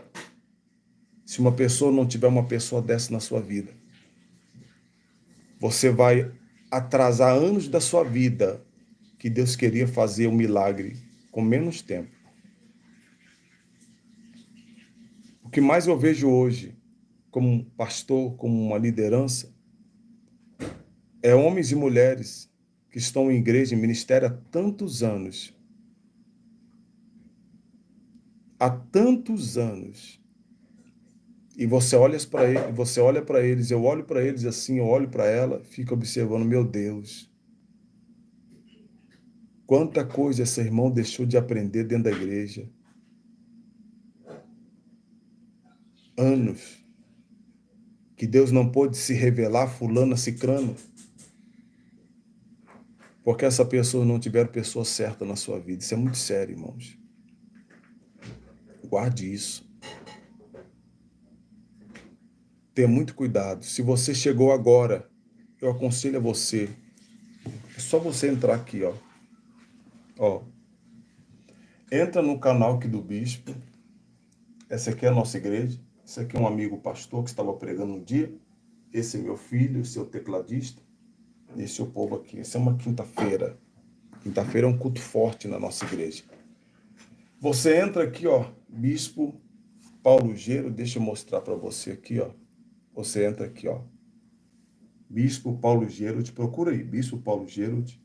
Se uma pessoa não tiver uma pessoa dessa na sua vida, você vai atrasar anos da sua vida que Deus queria fazer um milagre com menos tempo. O que mais eu vejo hoje, como um pastor, como uma liderança, É homens e mulheres que estão em igreja, em ministério há tantos anos. Há tantos anos. E você olha para eles, eu olho para eles assim, eu olho para ela, fico observando, meu Deus, quanta coisa esse irmão deixou de aprender dentro da igreja. Anos que Deus não pôde se revelar fulano, cicrano, porque essa pessoa não tiver pessoa certa na sua vida. Isso é muito sério, irmãos. Guarde isso. Tenha muito cuidado. Se você chegou agora, eu aconselho a você, é só você entrar aqui, ó. Ó, entra no canal aqui do Bispo. Essa aqui é a nossa igreja. Esse aqui é um amigo pastor que estava pregando um dia. Esse é meu filho, seu tecladista. Esse é o povo aqui. Essa é uma quinta-feira. Quinta-feira é um culto forte na nossa igreja. Você entra aqui, ó, Bispo Paulo Gero. Deixa eu mostrar para você aqui, ó. Você entra aqui, ó. Bispo Paulo Gerald, procura aí, Bispo Paulo Gerald.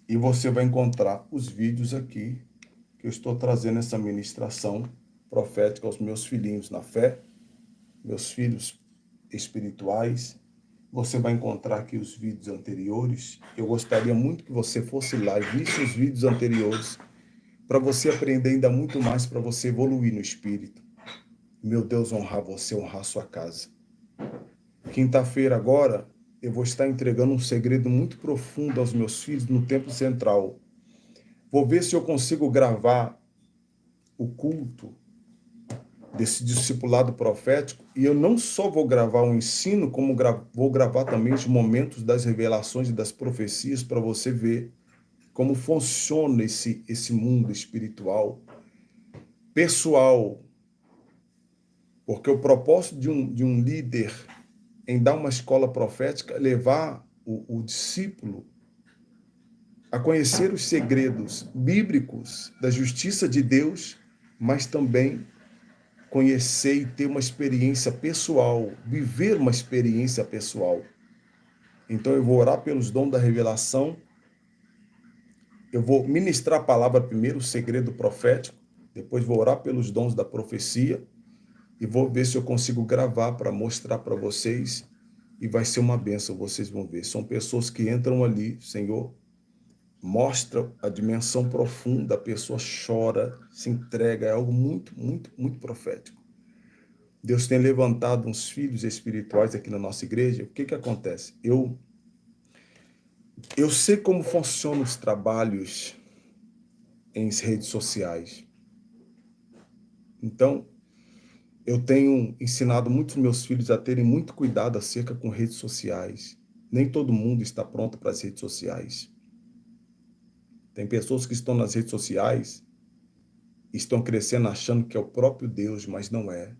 E você vai encontrar os vídeos aqui que eu estou trazendo essa ministração profética aos meus filhinhos na fé, meus filhos espirituais. Você vai encontrar aqui os vídeos anteriores. Eu gostaria muito que você fosse lá e visse os vídeos anteriores para você aprender ainda muito mais, para você evoluir no espírito. Meu Deus, honrar você, honrar sua casa. Quinta-feira agora, eu vou estar entregando um segredo muito profundo aos meus filhos no Templo Central. Vou ver se eu consigo gravar o culto desse discipulado profético, e eu não só vou gravar o ensino, como vou gravar também os momentos das revelações e das profecias para você ver como funciona esse mundo espiritual, pessoal, porque o propósito de um líder em dar uma escola profética é levar o discípulo a conhecer os segredos bíblicos da justiça de Deus, mas também conhecer e ter uma experiência pessoal, viver uma experiência pessoal. Então eu vou orar pelos dons da revelação, eu vou ministrar a palavra primeiro, o segredo profético, depois vou orar pelos dons da profecia e vou ver se eu consigo gravar para mostrar para vocês, e vai ser uma bênção, vocês vão ver. São pessoas que entram ali, Senhor, mostra a dimensão profunda, a pessoa chora, se entrega, é algo muito, muito, muito profético. Deus tem levantado uns filhos espirituais aqui na nossa igreja. O que que acontece? Eu sei como funcionam os trabalhos em redes sociais. Então, eu tenho ensinado muitos meus filhos a terem muito cuidado acerca com redes sociais. Nem todo mundo está pronto para as redes sociais. Tem pessoas que estão nas redes sociais e estão crescendo achando que é o próprio Deus, mas não é.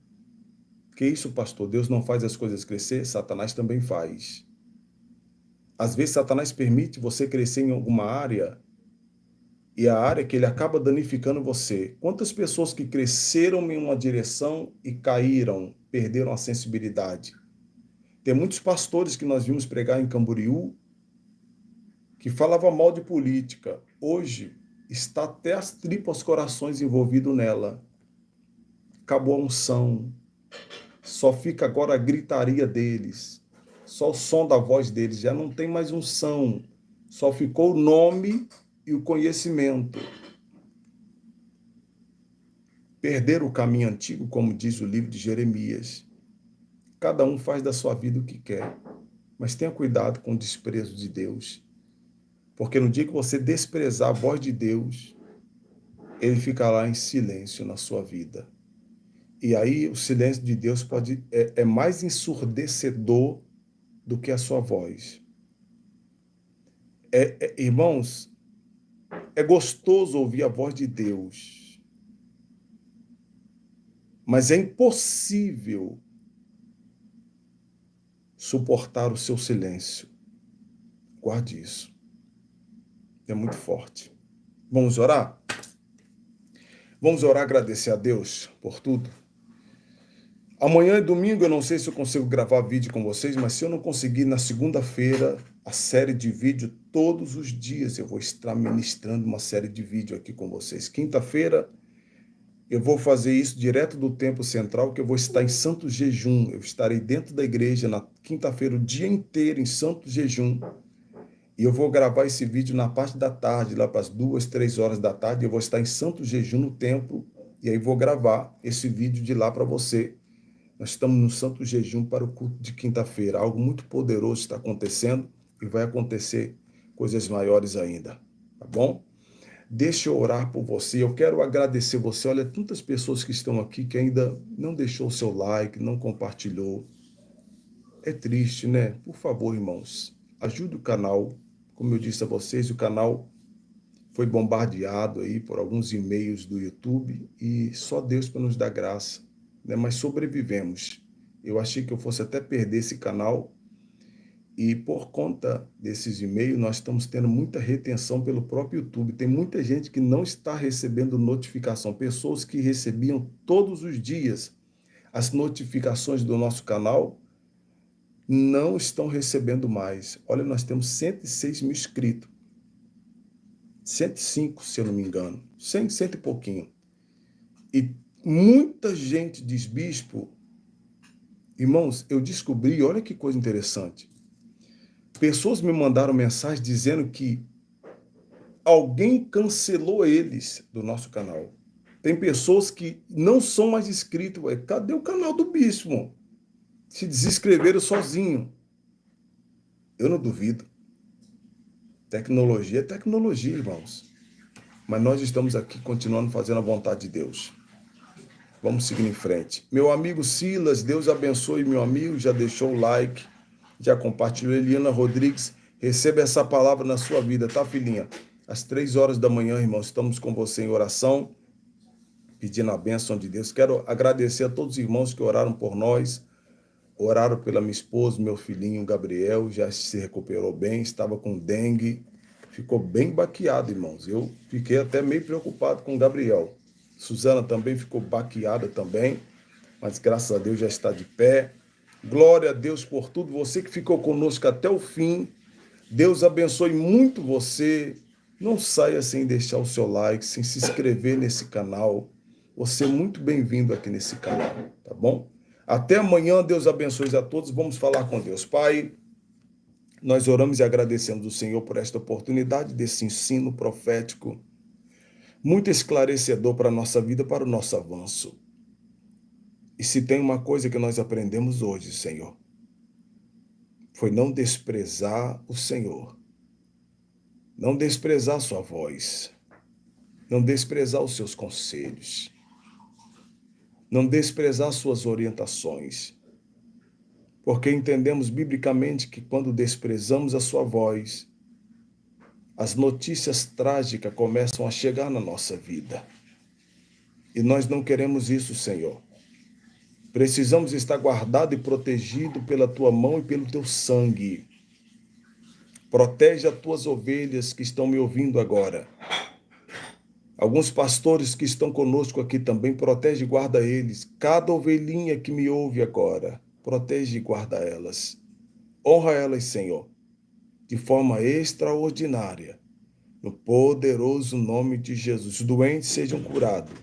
Que isso, pastor? Deus não faz as coisas crescer? Satanás também faz. Às vezes, Satanás permite você crescer em alguma área e a área que ele acaba danificando você. Quantas pessoas que cresceram em uma direção e caíram, perderam a sensibilidade? Tem muitos pastores que nós vimos pregar em Camboriú que falavam mal de política. Hoje, está até as tripas corações envolvido nela. Acabou a unção. Só fica agora a gritaria deles. Só o som da voz deles. Já não tem mais unção. Só ficou o nome e o conhecimento. Perderam o caminho antigo, como diz o livro de Jeremias. Cada um faz da sua vida o que quer. Mas tenha cuidado com o desprezo de Deus. Porque no dia que você desprezar a voz de Deus, ele ficará em silêncio na sua vida. E aí o silêncio de Deus é mais ensurdecedor do que a sua voz. Irmãos, é gostoso ouvir a voz de Deus, mas é impossível suportar o seu silêncio. Guarde isso. É muito forte. Vamos orar? Vamos orar, agradecer a Deus por tudo. Amanhã é domingo, eu não sei se eu consigo gravar vídeo com vocês, mas se eu não conseguir, na segunda-feira, a série de vídeo, todos os dias eu vou estar ministrando uma série de vídeo aqui com vocês. Quinta-feira, eu vou fazer isso direto do Templo Central, que eu vou estar em santo jejum. Eu estarei dentro da igreja na quinta-feira, o dia inteiro em santo jejum. E eu vou gravar esse vídeo na parte da tarde, lá para as 2, 3 horas da tarde. Eu vou estar em santo jejum no templo, e aí vou gravar esse vídeo de lá para você. Nós estamos no santo jejum para o culto de quinta-feira. Algo muito poderoso está acontecendo e vai acontecer coisas maiores ainda, tá bom? Deixa eu orar por você. Eu quero agradecer você. Olha, tantas pessoas que estão aqui que ainda não deixou o seu like, não compartilhou. É triste, né? Por favor, irmãos, ajude o canal. Como eu disse a vocês, o canal foi bombardeado aí por alguns e-mails do YouTube e só Deus para nos dar graça, né? Mas sobrevivemos. Eu achei que eu fosse até perder esse canal e por conta desses e-mails nós estamos tendo muita retenção pelo próprio YouTube. Tem muita gente que não está recebendo notificação, pessoas que recebiam todos os dias as notificações do nosso canal não estão recebendo mais. Olha, nós temos 106 mil inscritos. 105, se eu não me engano. 100, cento e pouquinho. E muita gente diz, bispo, irmãos, eu descobri, olha que coisa interessante. Pessoas me mandaram mensagem dizendo que alguém cancelou eles do nosso canal. Tem pessoas que não são mais inscritos. Ué, cadê o canal do bispo? Se desinscreveram sozinho. Eu não duvido. Tecnologia é tecnologia, irmãos. Mas nós estamos aqui continuando fazendo a vontade de Deus. Vamos seguir em frente. Meu amigo Silas, Deus abençoe, meu amigo. Já deixou o like, já compartilhou. Eliana Rodrigues, receba essa palavra na sua vida, tá, filhinha? Às 3 horas da manhã, irmãos, estamos com você em oração, pedindo a bênção de Deus. Quero agradecer a todos os irmãos que oraram por nós, oraram pela minha esposa, meu filhinho Gabriel, já se recuperou bem, estava com dengue, ficou bem baqueado, irmãos. Eu fiquei até meio preocupado com o Gabriel. Suzana também ficou baqueada também, mas graças a Deus já está de pé. Glória a Deus por tudo. Você que ficou conosco até o fim, Deus abençoe muito você. Não saia sem deixar o seu like, sem se inscrever nesse canal. Você é muito bem-vindo aqui nesse canal, tá bom? Até amanhã, Deus abençoe a todos. Vamos falar com Deus. Pai, nós oramos e agradecemos o Senhor por esta oportunidade desse ensino profético, muito esclarecedor para a nossa vida, para o nosso avanço. E se tem uma coisa que nós aprendemos hoje, Senhor, foi não desprezar o Senhor, não desprezar sua voz, não desprezar os seus conselhos, não desprezar suas orientações, porque entendemos biblicamente que quando desprezamos a sua voz, as notícias trágicas começam a chegar na nossa vida. E nós não queremos isso, Senhor. Precisamos estar guardado e protegido pela tua mão e pelo teu sangue. Protege as tuas ovelhas que estão me ouvindo agora. Alguns pastores que estão conosco aqui também, protege e guarda eles. Cada ovelhinha que me ouve agora, protege e guarda elas. Honra elas, Senhor, de forma extraordinária. No poderoso nome de Jesus. Os doentes sejam curados.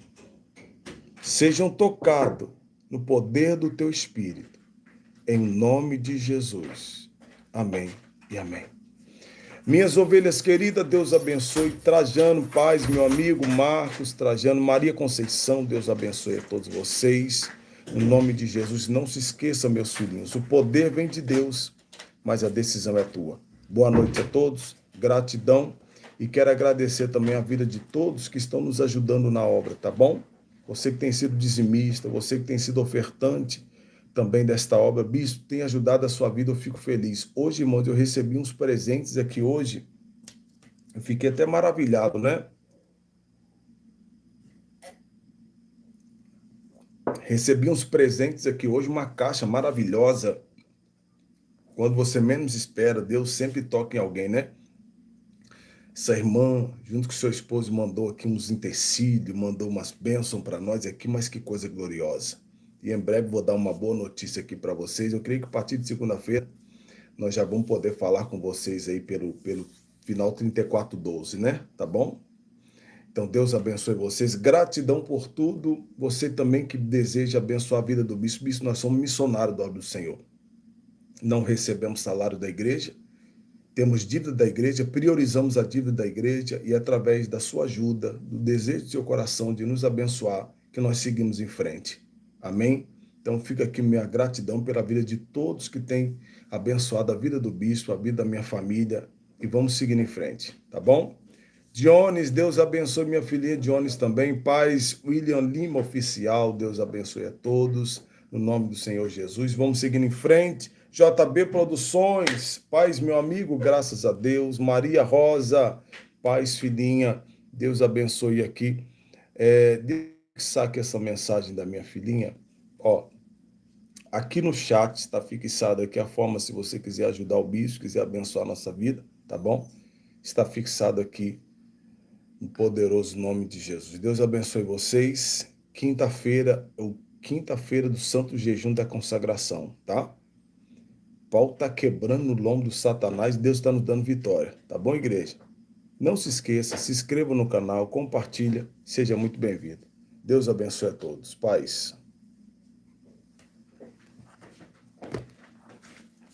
Sejam tocados no poder do teu Espírito. Em nome de Jesus. Amém e amém. Minhas ovelhas queridas, Deus abençoe. Trajano, Paz, meu amigo Marcos, Trajano, Maria Conceição, Deus abençoe a todos vocês. Em nome de Jesus, não se esqueça, meus filhinhos, o poder vem de Deus, mas a decisão é tua. Boa noite a todos, gratidão, e quero agradecer também a vida de todos que estão nos ajudando na obra, tá bom? Você que tem sido dizimista, você que tem sido ofertante também desta obra, bispo, tem ajudado a sua vida, eu fico feliz. Hoje, irmãos, eu recebi uns presentes aqui hoje, eu fiquei até maravilhado, né? Recebi uns presentes aqui hoje, uma caixa maravilhosa. Quando você menos espera, Deus sempre toca em alguém, né? Essa irmã, junto com seu esposo, mandou aqui uns utensílios, mandou umas bênçãos para nós aqui, mas que coisa gloriosa. E em breve vou dar uma boa notícia aqui para vocês. Eu creio que a partir de segunda-feira nós já vamos poder falar com vocês aí pelo final 3412, né? Tá bom? Então, Deus abençoe vocês. Gratidão por tudo. Você também que deseja abençoar a vida do bispo. Bispo, nós somos missionários da obra do Senhor. Não recebemos salário da igreja. Temos dívida da igreja, priorizamos a dívida da igreja e através da sua ajuda, do desejo do seu coração de nos abençoar, que nós seguimos em frente. Amém? Então fica aqui minha gratidão pela vida de todos que têm abençoado a vida do bispo, a vida da minha família e vamos seguir em frente, tá bom? Dionis, Deus abençoe minha filhinha Dionis também. Paz, William Lima Oficial, Deus abençoe a todos. No nome do Senhor Jesus. Vamos seguindo em frente. JB Produções, paz, meu amigo, graças a Deus. Maria Rosa, paz, filhinha, Deus abençoe aqui. Saque essa mensagem da minha filhinha. Ó, aqui no chat está fixado aqui a forma, se você quiser ajudar o bispo, quiser abençoar a nossa vida, tá bom? Está fixado aqui no poderoso nome de Jesus. Deus abençoe vocês. Quinta-feira do Santo Jejum da Consagração, tá? Paulo está quebrando o lombo do Satanás, Deus está nos dando vitória. Tá bom, igreja? Não se esqueça, se inscreva no canal, compartilha, seja muito bem-vindo. Deus abençoe a todos. Paz.